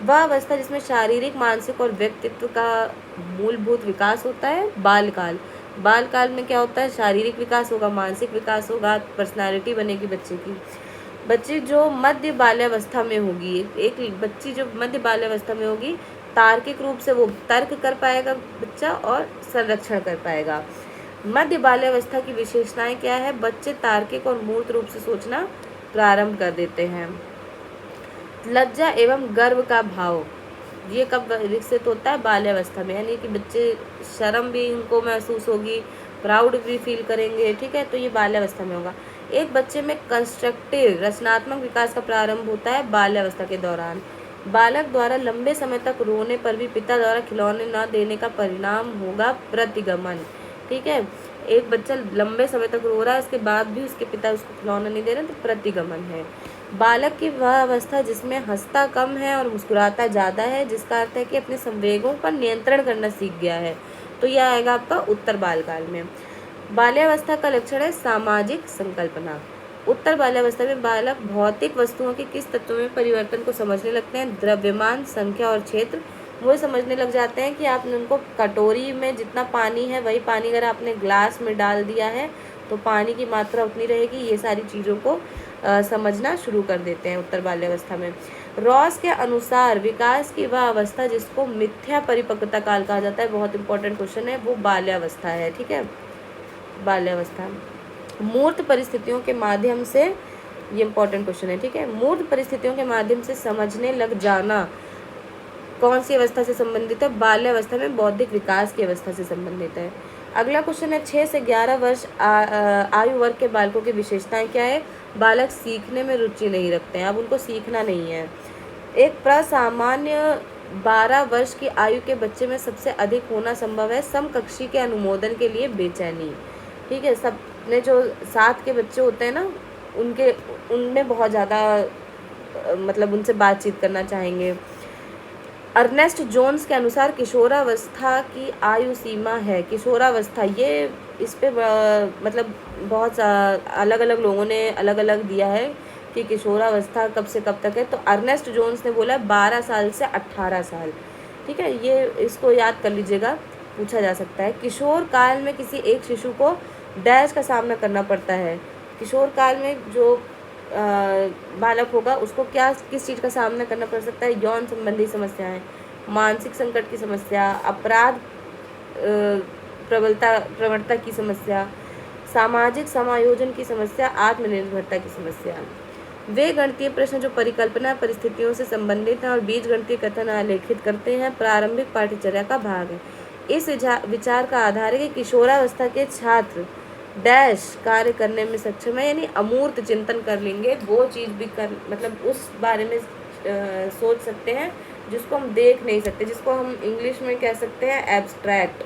वह अवस्था जिसमें शारीरिक, मानसिक और व्यक्तित्व का मूलभूत विकास होता है, बालकाल। बालकाल में क्या होता है? शारीरिक विकास होगा, मानसिक विकास होगा, पर्सनालिटी बनेगी बच्चे की। बच्ची जो मध्य बाल्यावस्था में होगी, एक बच्ची जो मध्य बाल्यावस्था में होगी, तार्किक रूप से वो तर्क कर पाएगा बच्चा और संरक्षण कर पाएगा। मध्य बाल्यावस्था की विशेषताएं क्या है? बच्चे तार्किक और मूर्त रूप से सोचना प्रारंभ कर देते हैं। लज्जा एवं गर्व का भाव, ये कब विकसित होता है? बाल्यावस्था में, यानी कि बच्चे शर्म भी इनको महसूस होगी, प्राउड भी फील करेंगे। ठीक है, तो ये बाल्यावस्था में होगा। एक बच्चे में कंस्ट्रक्टिव रचनात्मक विकास का प्रारंभ होता है बाल्यावस्था के दौरान। बालक द्वारा लंबे समय तक रोने पर भी पिता द्वारा खिलौने न देने का परिणाम होगा प्रतिगमन। ठीक है, एक बच्चा लंबे समय तक रो रहा है, उसके बाद भी उसके पिता उसको खिलौना नहीं दे रहे, तो प्रतिगमन है। बालक की वह अवस्था जिसमें हंसता कम है और मुस्कुराता ज़्यादा है, जिसका अर्थ है कि अपने संवेगों पर नियंत्रण करना सीख गया है, तो यह आएगा आपका उत्तर बालकाल में। बाल्यावस्था का लक्षण है सामाजिक संकल्पना। उत्तर बाल्यावस्था में बालक भौतिक वस्तुओं के किस तत्वों में परिवर्तन को समझने लगते हैं? द्रव्यमान, संख्या और क्षेत्र। वो समझने लग जाते हैं कि आपने उनको कटोरी में जितना पानी है वही पानी अगर आपने ग्लास में डाल दिया है तो पानी की मात्रा उतनी रहेगी। ये सारी चीज़ों को समझना शुरू कर देते हैं उत्तर बाल्यावस्था में। रॉस के अनुसार विकास की वह अवस्था जिसको मिथ्या परिपक्वता काल कहा जाता है, बहुत इंपॉर्टेंट क्वेश्चन है, वो बाल्यावस्था है। ठीक है, बाल्यावस्था मूर्त परिस्थितियों के माध्यम से, ये इंपॉर्टेंट क्वेश्चन है। ठीक है, मूर्त परिस्थितियों के माध्यम से समझने लग जाना कौन सी अवस्था से संबंधित है? बाल्यावस्था में बौद्धिक विकास की अवस्था से संबंधित है। अगला क्वेश्चन है 6 से 11 वर्ष आयु वर्ग के बालकों की विशेषताएं क्या है? बालक सीखने में रुचि नहीं रखते हैं, अब उनको सीखना नहीं है। एक प्रसामान्य 12 वर्ष की आयु के बच्चे में सबसे अधिक होना संभव है समकक्षी के अनुमोदन के लिए बेचैनी। ठीक है, सबने जो साथ के बच्चे होते हैं ना, उनमें बहुत ज़्यादा मतलब उनसे बातचीत करना चाहेंगे। अर्नेस्ट जोन्स के अनुसार किशोरावस्था की आयु सीमा है। किशोरावस्था, ये इस पे मतलब बहुत अलग अलग लोगों ने अलग अलग दिया है कि किशोरावस्था कब से कब तक है। तो अर्नेस्ट जोन्स ने बोला 12 साल से 18 साल। ठीक है, ये इसको याद कर लीजिएगा, पूछा जा सकता है। किशोर काल में किसी एक शिशु को डैश का सामना करना पड़ता है। किशोर काल में जो बालक होगा उसको किस चीज़ का सामना करना पड़ सकता है? यौन संबंधी समस्याएं, मानसिक संकट की समस्या, अपराध प्रवणता की समस्या, सामाजिक समायोजन की समस्या, आत्मनिर्भरता की समस्या। वे गणितीय प्रश्न जो परिकल्पना परिस्थितियों से संबंधित हैं और बीज गणितीय कथन आलेखित करते हैं प्रारंभिक पाठ्यचर्या का भाग है। इस विचार का आधार है कि किशोरावस्था के छात्र डैश कार्य करने में सक्षम है, यानी अमूर्त चिंतन कर लेंगे, वो चीज़ भी कर मतलब उस बारे में सोच सकते हैं जिसको हम देख नहीं सकते, जिसको हम इंग्लिश में कह सकते हैं एब्स्ट्रैक्ट।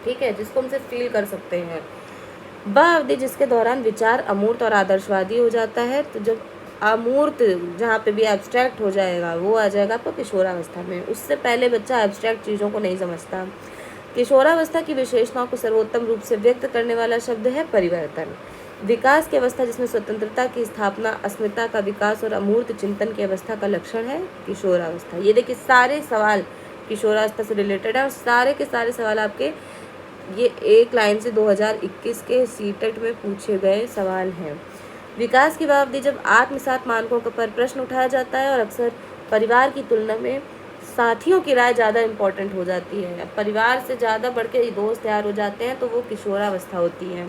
ठीक है, जिसको हम सिर्फ फील कर सकते हैं। वह अवधि जिसके दौरान विचार अमूर्त और आदर्शवादी हो जाता है। तो जब अमूर्त जहाँ पे भी एब्स्ट्रैक्ट हो जाएगा वो आ जाएगा आपको किशोरावस्था में। उससे पहले बच्चा एब्स्ट्रैक्ट चीज़ों को नहीं समझता। किशोरावस्था की विशेषताओं को सर्वोत्तम रूप से व्यक्त करने वाला शब्द है परिवर्तन। विकास की अवस्था जिसमें स्वतंत्रता की स्थापना, अस्मिता का विकास और अमूर्त चिंतन की अवस्था का लक्षण है किशोरावस्था। ये देखिए सारे सवाल किशोरावस्था से रिलेटेड है और सारे के सारे सवाल आपके ये एक लाइन से 2021 के सीटेट में पूछे गए सवाल हैं। विकास की वह अवधि जब आत्मसात मानकों पर प्रश्न उठाया जाता है और अक्सर परिवार की तुलना में साथियों की राय ज़्यादा इम्पोर्टेंट हो जाती है। परिवार से ज़्यादा बढ़ के दोस्त तैयार हो जाते हैं तो वो किशोरावस्था होती है।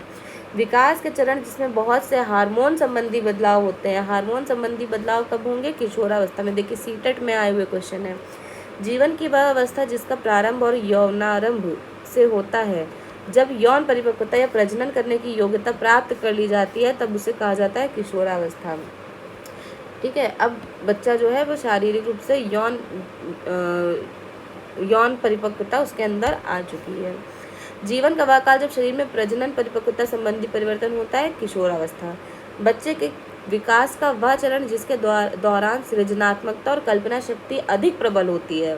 विकास के चरण जिसमें बहुत से हार्मोन संबंधी बदलाव होते हैं। हार्मोन संबंधी बदलाव कब होंगे? किशोरावस्था में। देखिए सीटेट में आए हुए क्वेश्चन है। जीवन की वह अवस्था जिसका प्रारंभ और यौवनारंभ से होता है। जब यौन परिपक्वता या प्रजनन करने की योग्यता प्राप्त कर ली जाती है तब उसे कहा जाता है किशोरावस्था। ठीक है, अब बच्चा जो है वो शारीरिक रूप से यौन परिपक्वता उसके अंदर आ चुकी है। जीवन का वह काल जब शरीर में प्रजनन परिपक्वता संबंधी परिवर्तन होता है किशोरावस्था। बच्चे के विकास का वह चरण जिसके दौरान सृजनात्मकता और कल्पना शक्ति अधिक प्रबल होती है।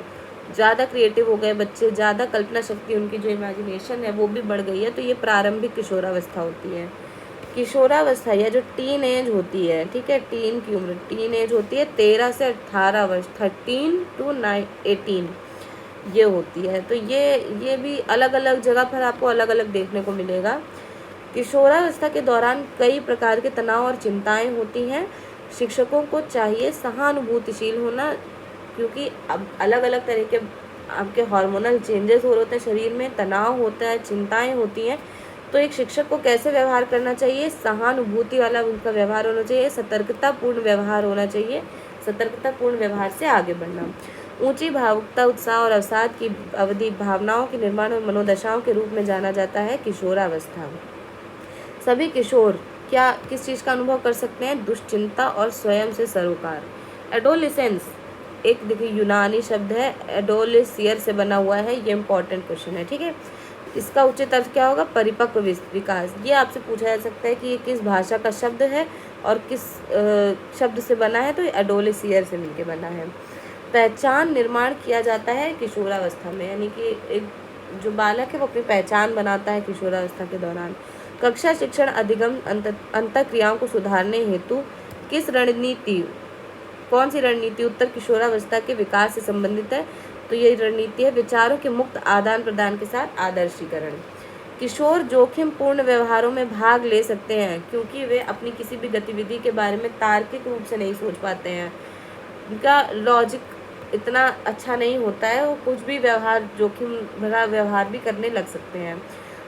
ज़्यादा क्रिएटिव हो गए बच्चे, ज़्यादा कल्पना शक्ति, उनकी जो इमेजिनेशन है वो भी बढ़ गई है, तो ये प्रारंभिक किशोरावस्था होती है। किशोरावस्था या जो टीन एज होती है, ठीक है, टीन की उम्र, टीन एज होती है 13 से 18 वर्ष, 13 to 18 ये होती है। तो ये भी अलग अलग जगह पर आपको अलग अलग देखने को मिलेगा। किशोरावस्था के दौरान कई प्रकार के तनाव और चिंताएं होती हैं। शिक्षकों को चाहिए सहानुभूतिशील होना, क्योंकि अब अलग अलग तरह के आपके हार्मोनल चेंजेस हो रहे होते हैं शरीर में, तनाव होता है, चिंताएं होती हैं। तो एक शिक्षक को कैसे व्यवहार करना चाहिए? सहानुभूति वाला उनका व्यवहार होना चाहिए, सतर्कतापूर्ण व्यवहार होना चाहिए, सतर्कतापूर्ण व्यवहार से आगे बढ़ना। ऊंची भावुकता, उत्साह और अवसाद की अवधि भावनाओं के निर्माण और मनोदशाओं के रूप में जाना जाता है किशोरावस्था। सभी किशोर किस चीज़ का अनुभव कर सकते हैं? दुश्चिंता और स्वयं से सरोकार। एडोलिसेंस एक देखिए यूनानी शब्द है, एडोलिसियर से बना हुआ है, ये इंपॉर्टेंट क्वेश्चन है। ठीक है, इसका उचित अर्थ क्या होगा? परिपक्व विकास। ये आपसे पूछा जा सकता है कि ये किस भाषा का शब्द है और किस शब्द से बना है, तो एडोलिसियर से मिलकर बना है। पहचान निर्माण किया जाता है किशोरावस्था में, यानी कि एक जो बालक है वो अपनी पहचान बनाता है किशोरावस्था के दौरान। कक्षा शिक्षण अधिगम अंतःक्रियाओं को सुधारने हेतु कौन सी रणनीति उत्तर किशोरावस्था के विकास से संबंधित है? तो तो ये रणनीति है विचारों के मुक्त आदान प्रदान के साथ आदर्शीकरण। किशोर जोखिम पूर्ण व्यवहारों में भाग ले सकते हैं क्योंकि वे अपनी किसी भी गतिविधि के बारे में तार्किक रूप से नहीं सोच पाते हैं, उनका लॉजिक इतना अच्छा नहीं होता है, वो कुछ भी व्यवहार जोखिम भरा व्यवहार भी करने लग सकते हैं।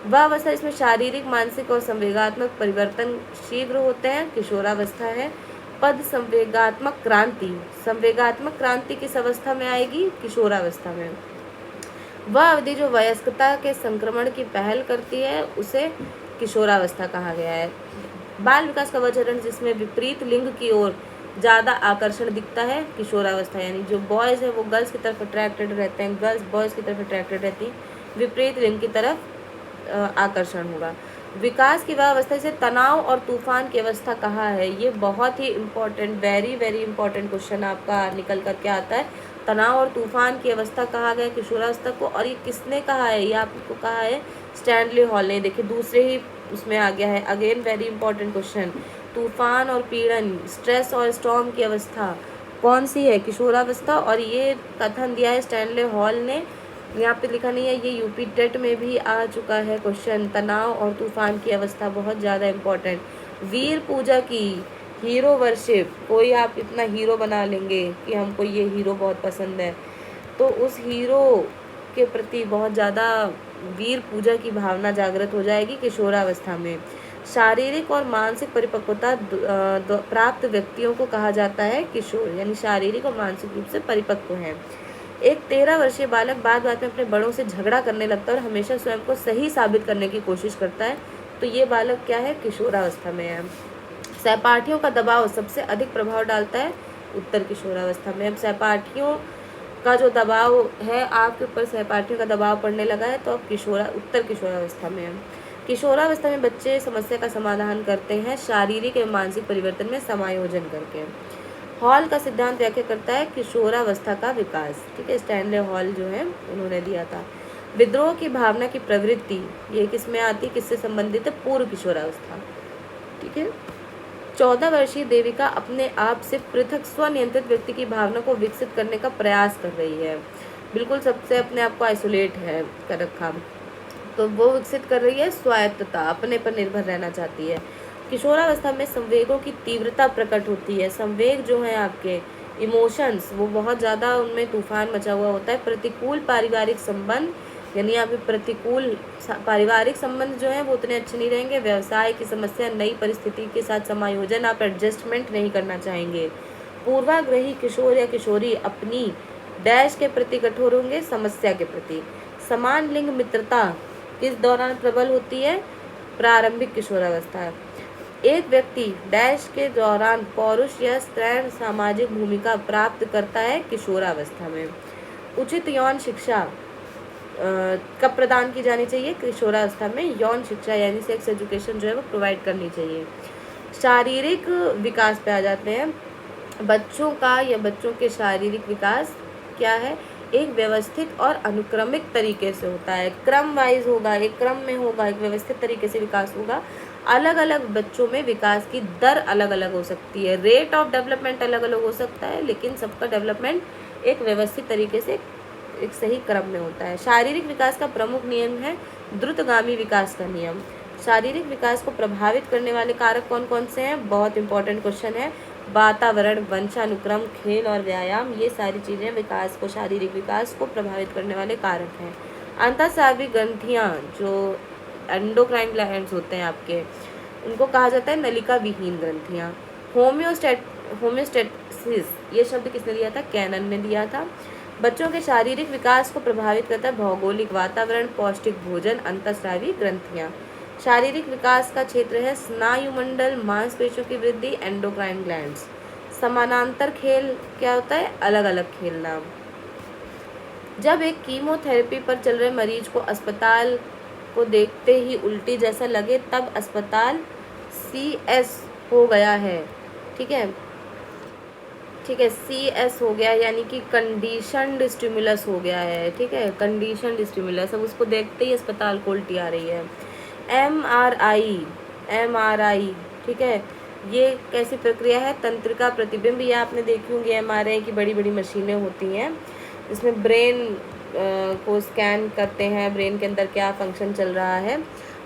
वह अवस्था इसमें शारीरिक मानसिक और संवेगात्मक परिवर्तन शीघ्र होते हैं किशोरावस्था है। पद संवेगात्मक क्रांति किस अवस्था में आएगी? किशोरावस्था में। वह अवधि जो वयस्कता के संक्रमण की पहल करती है उसे किशोरावस्था कहा गया है। बाल विकास का वह चरण जिसमें विपरीत लिंग की ओर ज़्यादा आकर्षण दिखता है किशोरावस्था, यानी जो बॉयज़ है वो गर्ल्स की तरफ अट्रैक्टेड रहते हैं, गर्ल्स बॉयज़ की तरफ अट्रैक्टेड रहती हैं, विपरीत लिंग की तरफ आकर्षण होगा। विकास की वह अवस्था इसे तनाव और तूफान की अवस्था कहा है। ये बहुत ही important, very very important question आपका निकल करके आता है। तनाव और तूफान की अवस्था कहा गया किशोरावस्था को, और ये किसने कहा है? ये आपको कहा है स्टैनली हॉल ने। देखिए दूसरे ही उसमें आ गया है, अगेन वेरी इंपॉर्टेंट क्वेश्चन। तूफान और पीड़न, स्ट्रेस और स्टॉर्म की अवस्था कौन सी है? किशोरावस्था। और ये कथन दिया है स्टैनली हॉल ने, यहाँ पे लिखा नहीं है, ये यूपी टेट में भी आ चुका है क्वेश्चन। तनाव और तूफान की अवस्था बहुत ज़्यादा इम्पोर्टेंट। वीर पूजा की, हीरो वर्शिप, कोई आप इतना हीरो बना लेंगे कि हमको ये हीरो बहुत पसंद है, तो उस हीरो के प्रति बहुत ज़्यादा वीर पूजा की भावना जागृत हो जाएगी किशोरावस्था में। शारीरिक और मानसिक परिपक्वता प्राप्त व्यक्तियों को कहा जाता है किशोर, यानी शारीरिक और मानसिक रूप से परिपक्व हैं। एक 13 वर्षीय बालक बाद में अपने बड़ों से झगड़ा करने लगता है और हमेशा स्वयं को सही साबित करने की कोशिश करता है, तो ये बालक क्या है? किशोरावस्था में है। सहपाठियों का दबाव सबसे अधिक प्रभाव डालता है उत्तर किशोरावस्था में। अब सहपाठियों का जो दबाव है आपके ऊपर, सहपाठियों का दबाव पड़ने लगा है, तो अब उत्तर किशोरावस्था में है। किशोरावस्था में बच्चे समस्या का समाधान करते हैं शारीरिक एवं मानसिक परिवर्तन में समायोजन करके। हॉल का सिद्धांत व्याख्या करता है किशोरावस्था का विकास, ठीक है, स्टैनले हॉल जो है उन्होंने दिया था। विद्रोह की भावना की प्रवृत्ति, ये किस में आती, किससे संबंधित है? पूर्व किशोरावस्था, ठीक है। 14 वर्षीय देविका अपने आप से पृथक स्वनियंत्रित व्यक्ति की भावना को विकसित करने का प्रयास कर रही है, बिल्कुल सबसे अपने आप को आइसोलेट है कर रखा, तो वो विकसित कर रही है स्वायत्तता, अपने पर निर्भर रहना चाहती है। किशोरावस्था में संवेगों की तीव्रता प्रकट होती है। संवेग जो है आपके इमोशंस, वो बहुत ज़्यादा उनमें तूफान मचा हुआ होता है। प्रतिकूल पारिवारिक संबंध, यानी आपके प्रतिकूल पारिवारिक संबंध जो है वो उतने अच्छे नहीं रहेंगे। व्यवसाय की समस्या, नई परिस्थिति के साथ समायोजन, आप एडजस्टमेंट नहीं करना चाहेंगे। पूर्वाग्रही किशोर या किशोरी अपनी डैश के प्रति कठोर होंगे, समस्या के प्रति। समान लिंग मित्रता किस दौरान प्रबल होती है? प्रारंभिक किशोरावस्था। एक व्यक्ति डैश के दौरान पौरुष या स्त्रैण सामाजिक भूमिका प्राप्त करता है किशोरावस्था में। उचित यौन शिक्षा कब प्रदान की जानी चाहिए? किशोरावस्था में यौन शिक्षा यानी सेक्स एजुकेशन जो है वो प्रोवाइड करनी चाहिए। शारीरिक विकास पे आ जाते हैं। बच्चों का या बच्चों के शारीरिक विकास क्या है? एक व्यवस्थित और अनुक्रमिक तरीके से होता है, क्रम वाइज होगा, एक क्रम में होगा, एक व्यवस्थित तरीके से विकास होगा। अलग अलग बच्चों में विकास की दर अलग अलग हो सकती है, रेट ऑफ डेवलपमेंट अलग अलग हो सकता है, लेकिन सबका डेवलपमेंट एक व्यवस्थित तरीके से एक सही क्रम में होता है। शारीरिक विकास का प्रमुख नियम है द्रुतगामी विकास का नियम। शारीरिक विकास को प्रभावित करने वाले कारक कौन कौन से हैं? बहुत इंपॉर्टेंट क्वेश्चन है। वातावरण, वंशानुक्रम, खेल और व्यायाम, ये सारी चीज़ें विकास को, शारीरिक विकास को प्रभावित करने वाले कारक हैं। अंतःस्रावी ग्रंथियाँ जो एंडोक्राइन ग्लैंड्स होते हैं आपके, उनको कहा जाता है नलिका विहीन ग्रंथियाँ। होम्योस्टेसिस, ये शब्द किसने दिया था? कैनन ने दिया था। बच्चों के शारीरिक विकास को प्रभावित करता है भौगोलिक वातावरण, पौष्टिक भोजन, अंतःस्रावी ग्रंथियाँ। शारीरिक विकास का क्षेत्र है स्नायुमंडल, मांसपेशियों की वृद्धि, एंडोक्राइन ग्लैंड्स। समानांतर खेल क्या होता है? अलग अलग खेलना। जब एक कीमोथेरेपी पर चल रहे मरीज को अस्पताल को देखते ही उल्टी जैसा लगे, तब अस्पताल CS हो गया है, ठीक है, ठीक है, CS हो गया, यानी कि कंडीशनड स्टिमुलस हो गया है, ठीक है, कंडीशनड स्टिमुलस। अब उसको देखते ही अस्पताल को उल्टी आ रही है। MRI, ठीक है, ये कैसी प्रक्रिया है? तंत्रिका प्रतिबिंब, ये आपने देखी होंगी, MRI की बड़ी बड़ी मशीनें होती हैं। जिसमें ब्रेन को स्कैन करते हैं, ब्रेन के अंदर क्या फंक्शन चल रहा है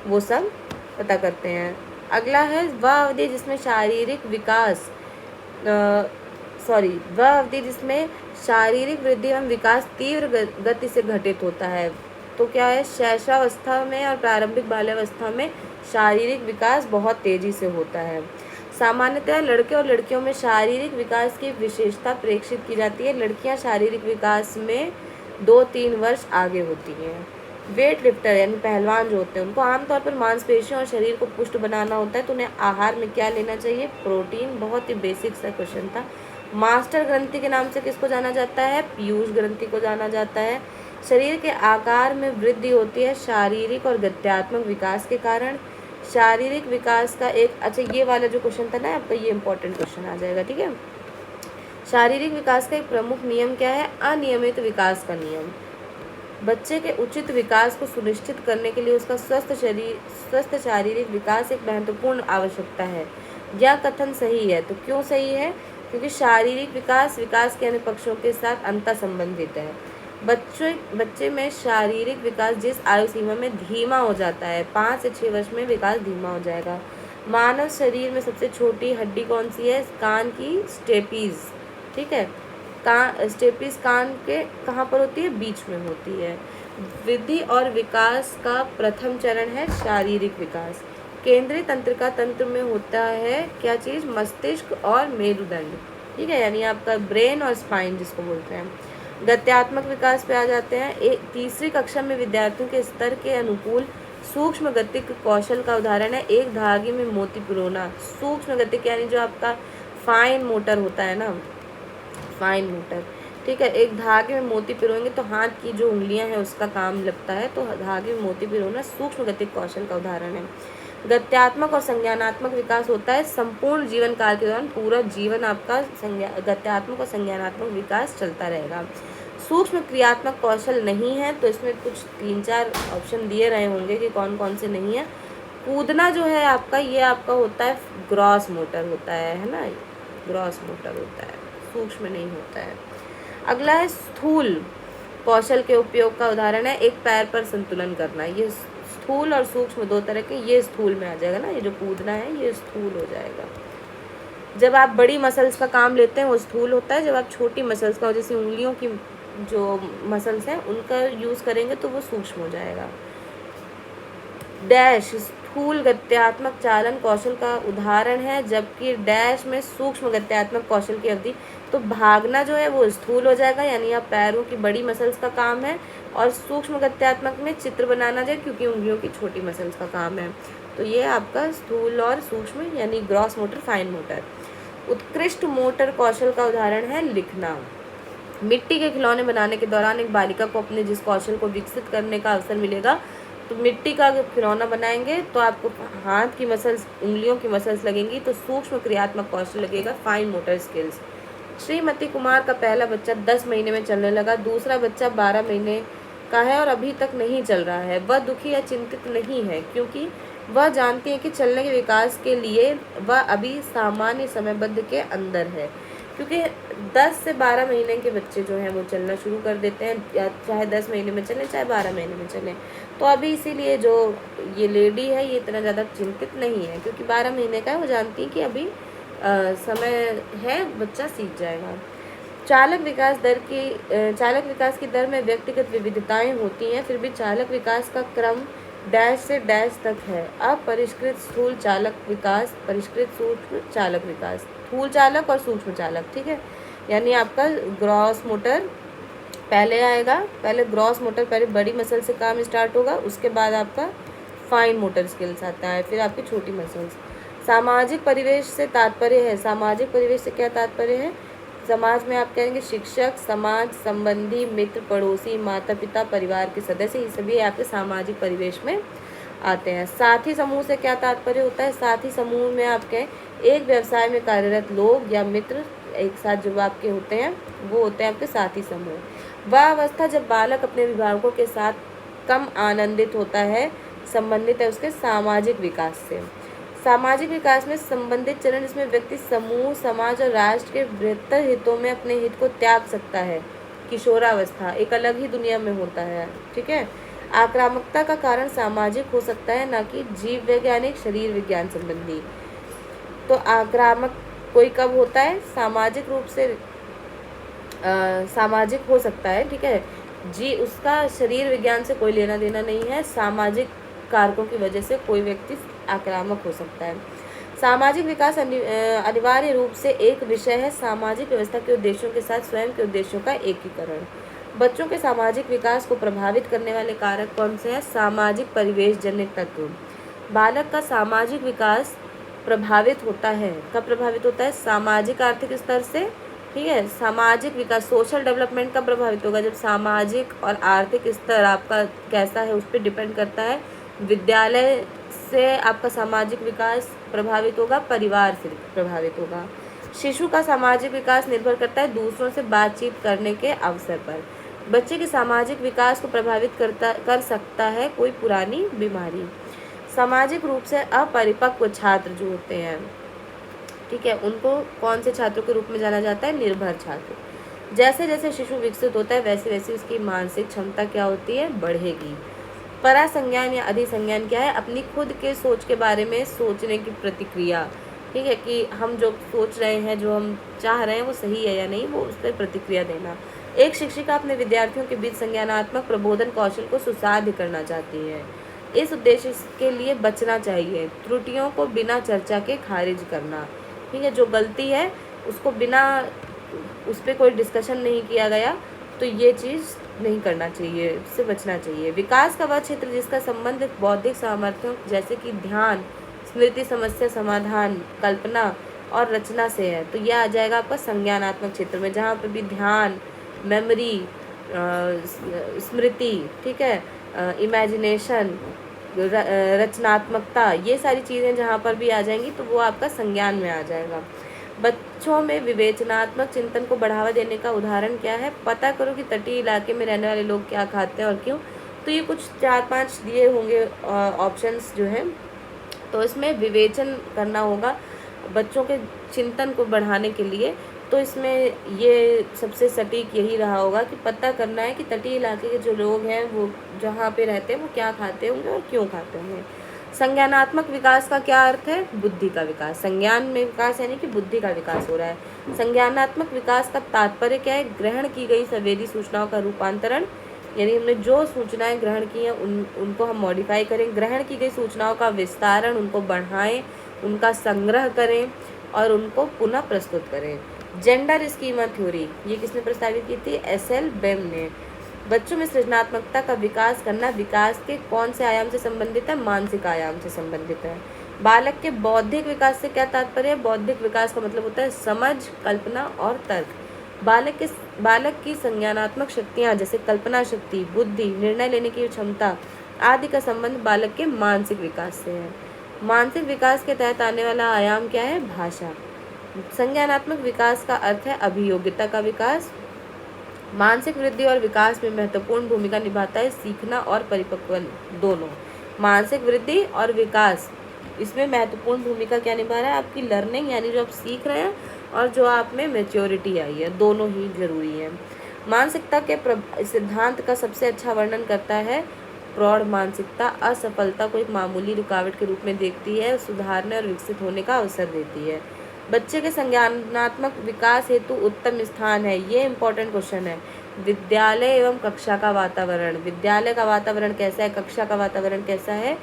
वो सब पता करते हैं। अगला है वह अवधि जिसमें शारीरिक विकास वह अवधि जिसमें शारीरिक वृद्धि एवं विकास तीव्र गति से घटित होता है। तो क्या है, शैशवावस्था में और प्रारंभिक बाल्यावस्था में शारीरिक विकास बहुत तेजी से होता है। सामान्यतः लड़के और लड़कियों में शारीरिक विकास की विशेषता प्रेक्षित की जाती है। लड़कियां शारीरिक विकास में 2-3 वर्ष आगे होती हैं। वेट लिफ्टर यानी पहलवान जो होते हैं उनको आमतौर पर मांसपेशियों और शरीर को पुष्ट बनाना होता है, तो उन्हें आहार में क्या लेना चाहिए? प्रोटीन। बहुत ही बेसिक सा क्वेश्चन था। मास्टर ग्रंथि के नाम से किसको जाना जाता है? पीयूष ग्रंथि को जाना जाता है। शरीर के आकार में वृद्धि होती है शारीरिक और गत्यात्मक विकास के कारण। शारीरिक विकास का एक, अच्छा ये वाला जो क्वेश्चन था ना आपका, ये इंपॉर्टेंट क्वेश्चन आ जाएगा, ठीक है। शारीरिक विकास का एक प्रमुख नियम क्या है? अनियमित विकास का नियम। बच्चे के उचित विकास को सुनिश्चित करने के लिए उसका स्वस्थ शारीरिक विकास एक महत्वपूर्ण आवश्यकता है। यह कथन सही है। तो क्यों सही है? क्योंकि शारीरिक विकास के अन्य पक्षों के साथ अंतर संबंधित है। बच्चे में शारीरिक विकास जिस आयु सीमा में धीमा हो जाता है, 5 से 6 वर्ष में विकास धीमा हो जाएगा। मानव शरीर में सबसे छोटी हड्डी कौन सी है? कान की स्टेपीज, ठीक है। स्टेपीज कान के कहाँ पर होती है? बीच में होती है। वृद्धि और विकास का प्रथम चरण है शारीरिक विकास। केंद्रीय तंत्रिका तंत्र में होता है क्या चीज़? मस्तिष्क और मेरुदंड, ठीक है, यानी आपका ब्रेन और स्पाइन जिसको बोलते हैं। गत्यात्मक विकास पे आ जाते हैं। एक तीसरी कक्षा में विद्यार्थियों के स्तर के अनुकूल सूक्ष्म गतिक कौशल का उदाहरण है एक धागे में मोती पिरोना। सूक्ष्म गतिक यानी जो आपका फाइन मोटर होता है ना, फाइन मोटर, ठीक है। एक धागे में मोती पिरोएंगे तो हाथ की जो उंगलियां हैं उसका काम लगता है, तो धागे में मोती पिरोना सूक्ष्म गतिक कौशल का उदाहरण है। गत्यात्मक और संज्ञानात्मक विकास होता है संपूर्ण जीवन काल के दौरान। पूरा जीवन आपका गत्यात्मक और संज्ञानात्मक विकास चलता रहेगा। सूक्ष्म क्रियात्मक कौशल नहीं है, तो इसमें कुछ 3-4 ऑप्शन दिए रहे होंगे कि कौन कौन से नहीं है। कूदना जो है आपका, ये आपका होता है ग्रॉस मोटर होता है ना, ग्रॉस मोटर होता है, सूक्ष्म नहीं होता है। अगला है स्थूल कौशल के उपयोग का उदाहरण है एक पैर पर संतुलन करना। ये स्थूल और सूक्ष्म दो तरह के, ये स्थूल में आ जाएगा ना, ये जो कूदना है ये स्थूल हो जाएगा। जब आप बड़ी मसल्स का काम लेते हैं वो स्थूल होता है। जब आप छोटी मसल्स का, जैसे उंगलियों की जो मसल्स हैं उनका यूज़ करेंगे तो वो सूक्ष्म हो जाएगा। डैश स्थूल गत्यात्मक चालन कौशल का उदाहरण है, जबकि डैश में सूक्ष्म गत्यात्मक कौशल की अवधि। तो भागना जो है वो स्थूल हो जाएगा, यानी आप पैरों की बड़ी मसल्स का काम है। और सूक्ष्म गत्यात्मक में चित्र बनाना जो है, क्योंकि उंगलियों की छोटी मसल्स का काम है। तो ये आपका स्थूल और सूक्ष्म यानी ग्रॉस मोटर, फाइन मोटर। उत्कृष्ट मोटर कौशल का उदाहरण है लिखना। मिट्टी के खिलौने बनाने के दौरान एक बालिका को अपने जिस कौशल को विकसित करने का अवसर मिलेगा, तो मिट्टी का खिलौना बनाएंगे तो आपको हाथ की मसल्स, उंगलियों की मसल्स लगेंगी, तो सूक्ष्म क्रियात्मक कौशल लगेगा, fine motor skills. Shrimati Kumar का पहला बच्चा 10 महीने में चलने लगा, दूसरा बच्चा 12 महीने का है और अभी तक नहीं चल रहा है। वह दुखी या चिंतित नहीं है, क्योंकि वह जानती है कि चलने के विकास के लिए वह अभी सामान्य समयबद्ध के अंदर है। क्योंकि 10 से 12 महीने के बच्चे जो हैं वो चलना शुरू कर देते हैं, या चाहे 10 महीने में चलें चाहे 12 महीने में चलें। तो अभी इसीलिए जो ये लेडी है ये इतना ज़्यादा चिंतित नहीं है, क्योंकि 12 महीने का है, वो जानती है कि अभी समय है, बच्चा सीख जाएगा। चालक विकास की दर में व्यक्तिगत विविधताएं होती हैं, फिर भी चालक विकास का क्रम डैश से डैश तक है। अपरिष्कृत स्थूल चालक विकास, परिष्कृत सूक्ष्म चालक विकास, स्थूल चालक और सूक्ष्म चालक, ठीक है। यानी आपका ग्रॉस मोटर पहले आएगा, पहले ग्रॉस मोटर, पहले बड़ी मसल से काम स्टार्ट होगा, उसके बाद आपका फाइन मोटर स्किल्स आता है, फिर आपकी छोटी मसल्स। सामाजिक परिवेश से तात्पर्य है, सामाजिक परिवेश से क्या तात्पर्य है? समाज में आप कहेंगे शिक्षक, समाज संबंधी, मित्र, पड़ोसी, माता पिता, परिवार के सदस्य, ये सभी आपके सामाजिक परिवेश में आते हैं। साथी समूह से क्या तात्पर्य होता है? साथी समूह में आपके एक व्यवसाय में कार्यरत लोग या मित्र एक साथ जो आपके होते हैं वो होते हैं आपके साथी समूह। वह अवस्था जब बालक अपने अभिभावकों के साथ कम आनंदित होता है, संबंधित है उसके सामाजिक विकास से। सामाजिक विकास में संबंधित चरण, इसमें व्यक्ति समूह, समाज और राष्ट्र के बेहतर हितों में अपने हित को त्याग सकता है। किशोरावस्था एक अलग ही दुनिया में होता है। ठीक है। आक्रामकता का कारण सामाजिक हो सकता है, ना कि जीव वैज्ञानिक शरीर विज्ञान संबंधी। तो आक्रामक कोई कब होता है? सामाजिक रूप से सामाजिक हो सकता है। ठीक है। जी, उसका शरीर विज्ञान से कोई लेना देना नहीं है। सामाजिक कारकों की वजह से कोई व्यक्ति आक्रामक हो सकता है। सामाजिक विकास अनिवार्य रूप से एक विषय है सामाजिक व्यवस्था के उद्देश्यों के साथ स्वयं के उद्देश्यों का एकीकरण। बच्चों के सामाजिक विकास को प्रभावित करने वाले कारक कौन से हैं? सामाजिक परिवेश जन्य तत्व। बालक का सामाजिक विकास प्रभावित होता है। कब प्रभावित होता है? सामाजिक आर्थिक स्तर से। ठीक है। सामाजिक विकास, सोशल डेवलपमेंट कब प्रभावित होगा? जब सामाजिक और आर्थिक स्तर आपका कैसा है उस पर डिपेंड करता है। विद्यालय से आपका सामाजिक विकास प्रभावित होगा, परिवार से प्रभावित होगा। शिशु का सामाजिक विकास निर्भर करता है दूसरों से बातचीत करने के अवसर पर। बच्चे के सामाजिक विकास को प्रभावित कर सकता है कोई पुरानी बीमारी। सामाजिक रूप से अपरिपक्व छात्र जो होते हैं, ठीक है, उनको कौन से छात्रों के रूप में जाना जाता है? निर्भर छात्र। जैसे जैसे शिशु विकसित होता है वैसे वैसे उसकी मानसिक क्षमता क्या होती है? बढ़ेगी। परासंज्ञान या अधिसंज्ञान क्या है? अपनी खुद के सोच के बारे में सोचने की प्रतिक्रिया। ठीक है, कि हम जो सोच रहे हैं, जो हम चाह रहे हैं वो सही है या नहीं, वो उस पर प्रतिक्रिया देना। एक शिक्षिका अपने विद्यार्थियों के बीच संज्ञानात्मक प्रबोधन कौशल को सुसाध्य करना चाहती है। इस उद्देश्य के लिए बचना चाहिए। त्रुटियों को बिना चर्चा के खारिज करना। ठीक है, जो गलती है उसको बिना उस पर कोई डिस्कशन नहीं किया गया तो ये चीज़ नहीं करना चाहिए, इससे बचना चाहिए। विकास का वह क्षेत्र जिसका संबंध बौद्धिक सामर्थ्यों जैसे कि ध्यान, स्मृति, समस्या समाधान, कल्पना और रचना से है, तो यह आ जाएगा आपका संज्ञानात्मक क्षेत्र में, जहाँ पर भी ध्यान, मेमोरी, स्मृति, ठीक है, इमेजिनेशन, रचनात्मकता, ये सारी चीज़ें जहाँ पर भी आ जाएंगी तो वो आपका संज्ञान में आ जाएगा। बच्चों में विवेचनात्मक चिंतन को बढ़ावा देने का उदाहरण क्या है? पता करो कि तटीय इलाके में रहने वाले लोग क्या खाते हैं और क्यों। तो ये कुछ 4-5 दिए होंगे ऑप्शंस जो हैं, तो इसमें विवेचन करना होगा बच्चों के चिंतन को बढ़ाने के लिए। तो इसमें ये सबसे सटीक यही रहा होगा कि पता करना है कि तटीय इलाके के जो लोग हैं वो जहाँ पे रहते हैं वो क्या खाते होंगे और क्यों खाते होंगे। संज्ञानात्मक विकास का क्या अर्थ है? बुद्धि का विकास। संज्ञान में विकास यानी कि बुद्धि का विकास हो रहा है। संज्ञानात्मक विकास का तात्पर्य क्या है? ग्रहण की गई संवेदी सूचनाओं का रूपांतरण, यानी हमने जो सूचनाएं ग्रहण की हैं उनको हम मॉडिफाई करें। ग्रहण की गई सूचनाओं का विस्तारण, उनको बढ़ाएं, उनका संग्रह करें और उनको पुनः प्रस्तुत करें। जेंडर स्कीमा थ्योरी ये किसने प्रस्तावित की थी? एस.एल. बेम ने। बच्चों में सृजनात्मकता का विकास करना विकास के कौन से आयाम से संबंधित है? मानसिक आयाम से संबंधित है। बालक के बौद्धिक विकास से क्या तात्पर्य है? बौद्धिक विकास का मतलब होता है समझ, कल्पना और तर्क। बालक की संज्ञानात्मक शक्तियाँ जैसे कल्पना शक्ति, बुद्धि, निर्णय लेने की क्षमता आदि का संबंध बालक के मानसिक विकास से है। मानसिक विकास के तहत आने वाला आयाम क्या है? भाषा। संज्ञानात्मक विकास का अर्थ है अभियोग्यता का विकास। मानसिक वृद्धि और विकास में महत्वपूर्ण भूमिका निभाता है सीखना और परिपक्व दोनों। मानसिक वृद्धि और विकास इसमें महत्वपूर्ण भूमिका क्या निभा रहा है? आपकी लर्निंग, यानी जो आप सीख रहे हैं और जो आप में मैच्योरिटी आई है, दोनों ही जरूरी है। मानसिकता के सिद्धांत का सबसे अच्छा वर्णन करता है प्रौढ़ मानसिकता असफलता को एक मामूली रुकावट के रूप में देखती है, सुधारने और विकसित होने का अवसर देती है। बच्चे के संज्ञानात्मक विकास हेतु उत्तम स्थान है, ये इम्पोर्टेंट क्वेश्चन है। विद्यालय एवं कक्षा का वातावरण। विद्यालय का वातावरण कैसा है, कक्षा का वातावरण कैसा है,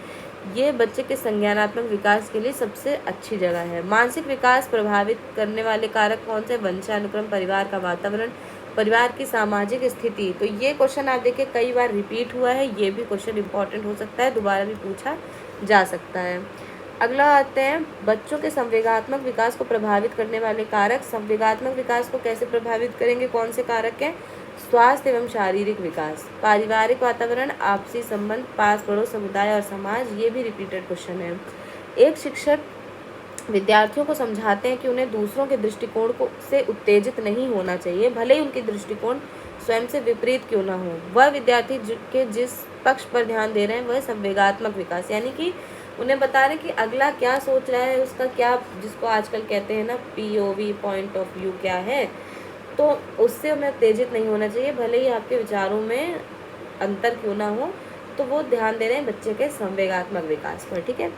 ये बच्चे के संज्ञानात्मक विकास के लिए सबसे अच्छी जगह है। मानसिक विकास प्रभावित करने वाले कारक कौन से? वंशानुक्रम, परिवार का वातावरण, परिवार की सामाजिक स्थिति। तो ये क्वेश्चन आप देखिए कई बार रिपीट हुआ है, ये भी क्वेश्चन इंपॉर्टेंट हो सकता है, दोबारा भी पूछा जा सकता है। अगला आते हैं बच्चों के संवेगात्मक विकास को प्रभावित करने वाले कारक। संवेगात्मक विकास को कैसे प्रभावित करेंगे? कौन से कारक हैं? स्वास्थ्य एवं शारीरिक विकास, पारिवारिक वातावरण, आपसी संबंध, पास पड़ोस, समुदाय और समाज। ये भी रिपीटेड क्वेश्चन है। एक शिक्षक विद्यार्थियों को समझाते हैं कि उन्हें दूसरों के दृष्टिकोण से उत्तेजित नहीं होना चाहिए, भले ही उनकी दृष्टिकोण स्वयं से विपरीत क्यों ना हो। वह विद्यार्थी के जिस पक्ष पर ध्यान दे रहे हैं वह संवेगात्मक विकास, यानी कि उन्हें बता रहे कि अगला क्या सोच रहा है, उसका क्या, जिसको आजकल कहते हैं ना POV, पॉइंट ऑफ व्यू क्या है, तो उससे हमें उत्तेजित नहीं होना चाहिए, भले ही आपके विचारों में अंतर क्यों ना हो। तो वो ध्यान दे रहे हैं बच्चे के संवेगात्मक विकास पर, ठीक है।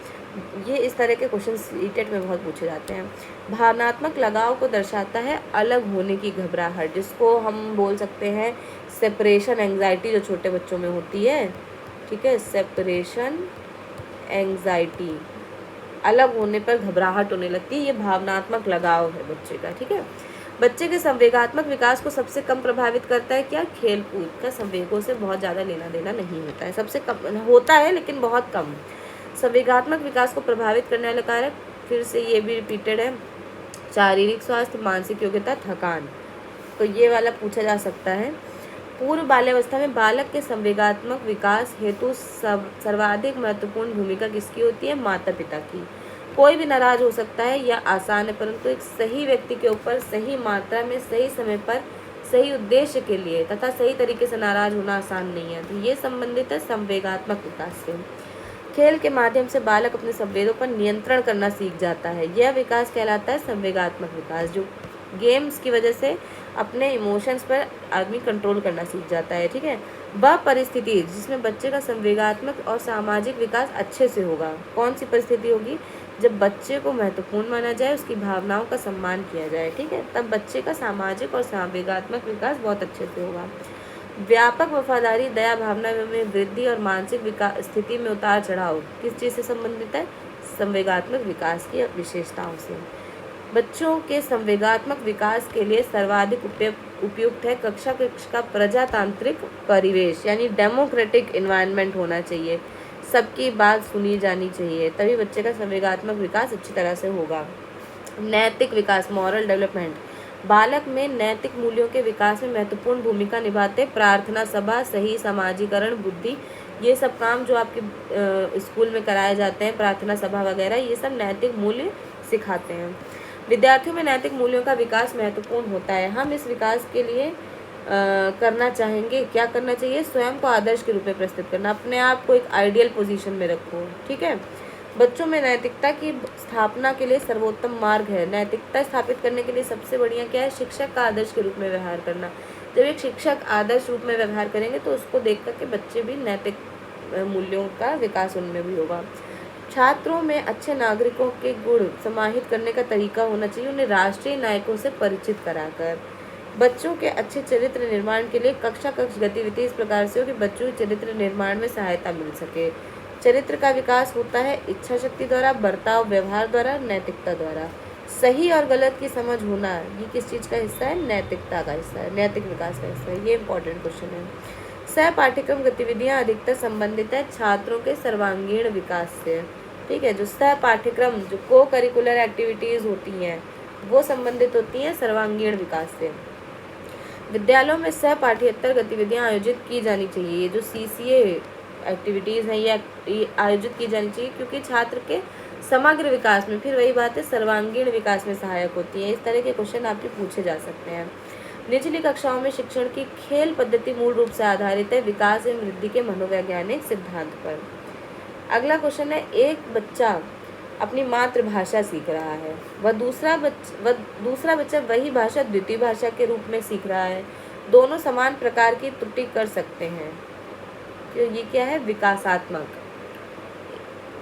ये इस तरह के क्वेश्चन सीटेट में बहुत पूछे जाते हैं। भावनात्मक लगाव को दर्शाता है अलग होने की घबराहट, जिसको हम बोल सकते हैं सेपरेशन एंग्जाइटी, जो छोटे बच्चों में होती है, ठीक है। सेपरेशन एंग्जाइटी, अलग होने पर घबराहट होने लगती है, ये भावनात्मक लगाव है बच्चे का, ठीक है। बच्चे के संवेगात्मक विकास को सबसे कम प्रभावित करता है क्या? खेल कूद का। संवेगों से बहुत ज़्यादा लेना देना नहीं होता है, सबसे कम होता है लेकिन बहुत कम। संवेगात्मक विकास को प्रभावित करने वाले कारक, फिर से ये भी रिपीटेड है, शारीरिक स्वास्थ्य, मानसिक योग्यता, थकान। तो ये वाला पूछा जा सकता है। पूर्व बाल्यावस्था में बालक के संवेगात्मक विकास हेतु सर्वाधिक महत्वपूर्ण भूमिका किसकी होती है? माता पिता की। कोई भी नाराज हो सकता है, यह आसान है, परंतु एक सही व्यक्ति के ऊपर सही मात्रा में, सही समय पर, सही उद्देश्य के लिए तथा सही तरीके से नाराज होना आसान नहीं है। तो ये संबंधित है संवेगात्मक विकास से। खेल के माध्यम से बालक अपने संवेदों पर नियंत्रण करना सीख जाता है, यह विकास कहलाता है संवेगात्मक विकास। जो गेम्स की वजह से अपने इमोशंस पर आदमी कंट्रोल करना सीख जाता है, ठीक है। वह परिस्थिति जिसमें बच्चे का संवेगात्मक और सामाजिक विकास अच्छे से होगा। कौन सी परिस्थिति होगी? जब बच्चे को महत्वपूर्ण माना जाए, उसकी भावनाओं का सम्मान किया जाए, ठीक है, तब बच्चे का सामाजिक और संवेगात्मक विकास बहुत अच्छे से होगा। व्यापक वफादारी, दया भावना में वृद्धि और मानसिक विकास स्थिति में उतार चढ़ाव किस चीज़ से संबंधित है? संवेगात्मक विकास की विशेषताओं से। बच्चों के संवेगात्मक विकास के लिए सर्वाधिक उपयुक्त है कक्षा का प्रजातांत्रिक परिवेश, यानी डेमोक्रेटिक इन्वायरमेंट होना चाहिए, सबकी बात सुनी जानी चाहिए, तभी बच्चे का संवेगात्मक विकास अच्छी तरह से होगा। नैतिक विकास, मॉरल डेवलपमेंट, बालक में नैतिक मूल्यों के विकास में महत्वपूर्ण भूमिका निभाते प्रार्थना सभा, सही समाजीकरण, बुद्धि, ये सब काम जो आपके स्कूल में कराए जाते हैं, प्रार्थना सभा वगैरह, ये सब नैतिक मूल्य सिखाते हैं। विद्यार्थियों में नैतिक मूल्यों का विकास महत्वपूर्ण होता है। हम इस विकास के लिए करना चाहेंगे, क्या करना चाहिए? स्वयं को आदर्श के रूप में प्रस्तुत करना, अपने आप को एक आइडियल पोजीशन में रखो, ठीक है। बच्चों में नैतिकता की स्थापना के लिए सर्वोत्तम मार्ग है। नैतिकता स्थापित करने के लिए सबसे बढ़िया क्या है? शिक्षक का आदर्श के रूप में व्यवहार करना। जब एक शिक्षक आदर्श रूप में व्यवहार करेंगे तो उसको देख कर के बच्चे भी नैतिक मूल्यों का विकास उनमें भी होगा। छात्रों में अच्छे नागरिकों के गुण समाहित करने का तरीका होना चाहिए, उन्हें राष्ट्रीय नायकों से परिचित कराकर। बच्चों के अच्छे चरित्र निर्माण के लिए कक्षा गतिविधि इस प्रकार से हो कि बच्चों के चरित्र निर्माण में सहायता मिल सके। चरित्र का विकास होता है इच्छा शक्ति द्वारा, बर्ताव व्यवहार द्वारा, नैतिकता द्वारा। सही और गलत की समझ होना, ये किस चीज़ का हिस्सा है? नैतिकता का हिस्सा है, नैतिक विकास का हिस्सा है। ये इंपॉर्टेंट क्वेश्चन है। सह पाठ्यक्रम गतिविधियाँ अधिकतर संबंधित है छात्रों के सर्वांगीण विकास से, ठीक है। जो सह पाठ्यक्रम, जो को करिकुलर एक्टिविटीज़ होती हैं, वो संबंधित होती हैं सर्वांगीण विकास से। विद्यालयों में सह पाठ्येतर गतिविधियाँ आयोजित की जानी चाहिए। ये जो CCA एक्टिविटीज़ हैं, ये आयोजित की जानी चाहिए, क्योंकि छात्र के समग्र विकास में, फिर वही बात है, सर्वांगीण विकास में सहायक होती है। इस तरह के क्वेश्चन आपके पूछे जा सकते हैं। निचली कक्षाओं में शिक्षण की खेल पद्धति मूल रूप से आधारित है विकास एवं वृद्धि के मनोवैज्ञानिक सिद्धांत पर। अगला क्वेश्चन है, एक बच्चा अपनी मातृभाषा सीख रहा है, वह दूसरा बच्चा वही भाषा द्वितीय भाषा के रूप में सीख रहा है, दोनों समान प्रकार की त्रुटि कर सकते हैं। तो ये क्या है? विकासात्मक।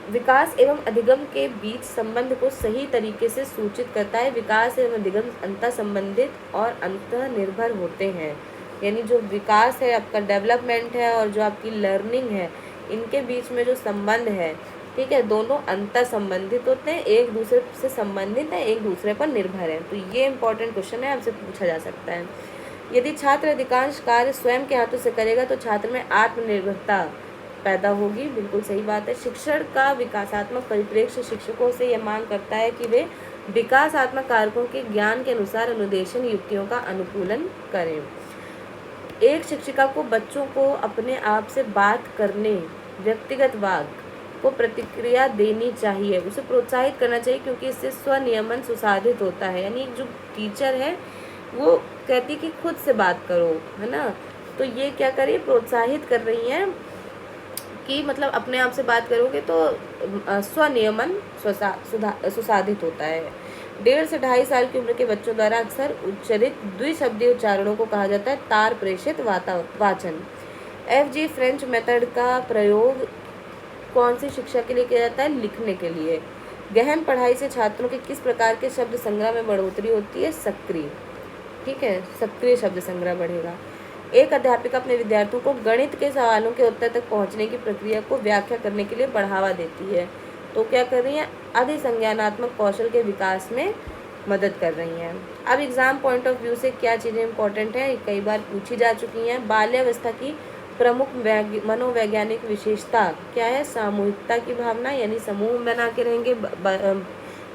विकास एवं अधिगम के बीच संबंध को सही तरीके से सूचित करता है। विकास एवं अधिगम अंतः संबंधित और अंतः निर्भर होते हैं, यानी जो विकास है आपका, डेवलपमेंट है, और जो आपकी लर्निंग है, इनके बीच में जो संबंध है, ठीक है, दोनों अंतर संबंधित होते हैं, एक दूसरे से संबंधित है, एक दूसरे पर निर्भर है। तो ये इंपॉर्टेंट क्वेश्चन है, आपसे पूछा जा सकता है। यदि छात्र अधिकांश कार्य स्वयं के हाथों से करेगा तो छात्र में आत्मनिर्भरता पैदा होगी, बिल्कुल सही बात है। शिक्षण का विकासात्मक परिप्रेक्ष्य शिक्षकों से यह मांग करता है कि वे विकासात्मक कारकों के ज्ञान के अनुसार अनुदेशन युक्तियों का अनुकूलन करें। एक शिक्षिका को बच्चों को अपने आप से बात करने, व्यक्तिगत वाद को प्रतिक्रिया देनी चाहिए, उसे प्रोत्साहित करना चाहिए, क्योंकि इससे स्वनियमन सुसाधित होता है। यानी जो टीचर है वो कहती है कि खुद से बात करो, है ना, तो ये क्या करिए, प्रोत्साहित कर रही हैं कि मतलब अपने आप से बात करोगे तो स्वनियमन सुसाधित होता है। 1.5 से 2.5 साल की उम्र के बच्चों द्वारा अक्सर उच्चरित द्विशब्दीय उच्चारणों को कहा जाता है तार प्रेषित वाचन। FG फ्रेंच मेथड का प्रयोग कौन सी शिक्षा के लिए किया जाता है? लिखने के लिए। गहन पढ़ाई से छात्रों के किस प्रकार के शब्द संग्रह में बढ़ोतरी होती है? सक्रिय। ठीक है, सक्रिय शब्द संग्रह बढ़ेगा। एक अध्यापिका अपने विद्यार्थियों को गणित के सवालों के उत्तर तक पहुंचने की प्रक्रिया को व्याख्या करने के लिए बढ़ावा देती है, तो क्या कर रही हैं? अधिसंज्ञानात्मक कौशल के विकास में मदद कर रही हैं। अब एग्जाम पॉइंट ऑफ व्यू से क्या चीज़ें इंपॉर्टेंट हैं, कई बार पूछी जा चुकी हैं। बाल्यावस्था की प्रमुख मनोवैज्ञानिक विशेषता क्या है? सामूहिकता की भावना, यानी समूह बना के रहेंगे।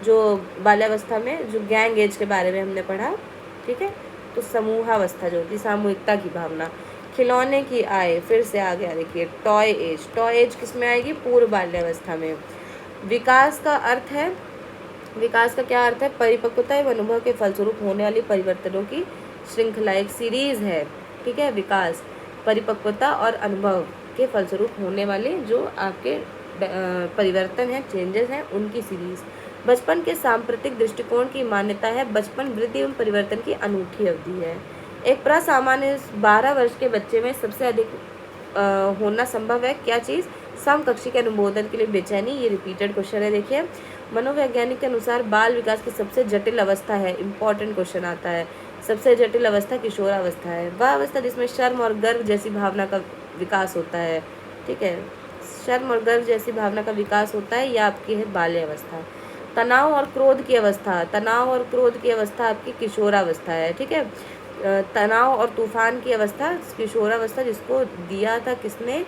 जो बाल्यावस्था में जो गैंग एज के बारे में हमने पढ़ा, ठीक है, तो समूहावस्था जो होती है, सामूहिकता की भावना। खिलौने की आय, फिर से आ गया देखिए, टॉय एज। टॉय एज किस में आएगी? पूर्व बाल्यावस्था में। विकास का अर्थ है, विकास का क्या अर्थ है? परिपक्वता एवं अनुभव के फलस्वरूप होने वाली परिवर्तनों की श्रृंखला, एक सीरीज है। ठीक है, विकास, परिपक्वता और अनुभव के फलस्वरूप होने वाले जो आपके परिवर्तन हैं, चेंजेस हैं, उनकी सीरीज। बचपन के सांप्रतिक दृष्टिकोण की मान्यता है बचपन वृद्धि एवं परिवर्तन की अनूठी अवधि है। एक प्रसामान्य 12 वर्ष के बच्चे में सबसे अधिक होना संभव है क्या चीज़? समकक्षी के अनुमोदन के लिए बेचैनी। ये रिपीटेड क्वेश्चन है, देखिए। मनोवैज्ञानिक के अनुसार बाल विकास की सबसे जटिल अवस्था है, इंपॉर्टेंट क्वेश्चन आता है, सबसे जटिल अवस्था किशोरावस्था है। वह अवस्था जिसमें शर्म और गर्व जैसी भावना का विकास होता है। ठीक है, शर्म और गर्व जैसी भावना का विकास होता है, यह आपकी है बाल्यावस्था। तनाव और क्रोध की अवस्था, तनाव और क्रोध की अवस्था आपकी किशोरावस्था है। ठीक है, तनाव और तूफान की अवस्था किशोरावस्था, जिसको दिया था किसने?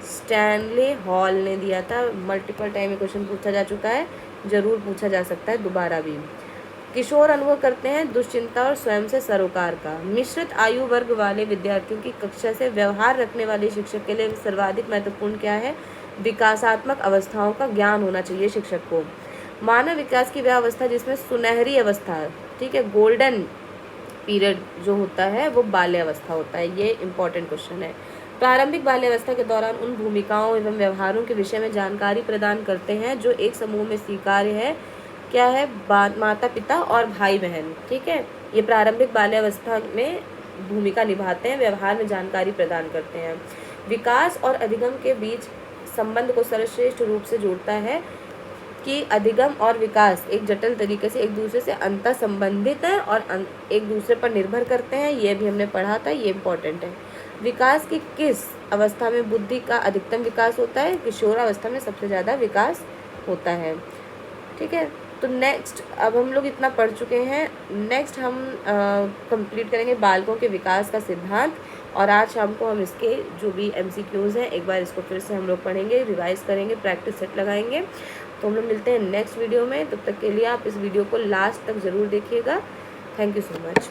स्टैनले हॉल ने दिया था। मल्टीपल टाइम ये क्वेश्चन पूछा जा चुका है, जरूर पूछा जा सकता है दोबारा भी। किशोर अनुभव करते हैं दुश्चिंता और स्वयं से सरोकार का। मिश्रित आयु वर्ग वाले विद्यार्थियों की कक्षा से व्यवहार रखने वाले शिक्षक के लिए सर्वाधिक महत्वपूर्ण क्या है? विकासात्मक अवस्थाओं का ज्ञान होना चाहिए शिक्षक को। मानव विकास की वह अवस्था जिसमें सुनहरी अवस्था, ठीक है, गोल्डन पीरियड जो होता है वो बाल्यावस्था होता है। ये इंपॉर्टेंट क्वेश्चन है। प्रारंभिक बाल्यावस्था के दौरान उन भूमिकाओं एवं व्यवहारों के विषय में जानकारी प्रदान करते हैं जो एक समूह में स्वीकार्य है। क्या है? माता पिता और भाई बहन। ठीक है, ये प्रारंभिक बाल्यावस्था में भूमिका निभाते हैं, व्यवहार में जानकारी प्रदान करते हैं। विकास और अधिगम के बीच संबंध को सर्वश्रेष्ठ रूप से जोड़ता है कि अधिगम और विकास एक जटिल तरीके से एक दूसरे से अंतर संबंधित हैं और एक दूसरे पर निर्भर करते हैं। ये भी हमने पढ़ा था, ये इम्पोर्टेंट है। विकास की किस अवस्था में बुद्धि का अधिकतम विकास होता है? किशोरावस्था में सबसे ज़्यादा विकास होता है। ठीक है, तो नेक्स्ट, अब हम लोग इतना पढ़ चुके हैं। नेक्स्ट हम कंप्लीट करेंगे बालकों के विकास का सिद्धांत, और आज शाम को हम इसके जो भी MCQs हैं एक बार इसको फिर से हम लोग पढ़ेंगे, रिवाइज करेंगे, प्रैक्टिस सेट लगाएंगे। तो हम लोग मिलते हैं नेक्स्ट वीडियो में। तब तक के लिए आप इस वीडियो को लास्ट तक ज़रूर देखिएगा। Thank you so much.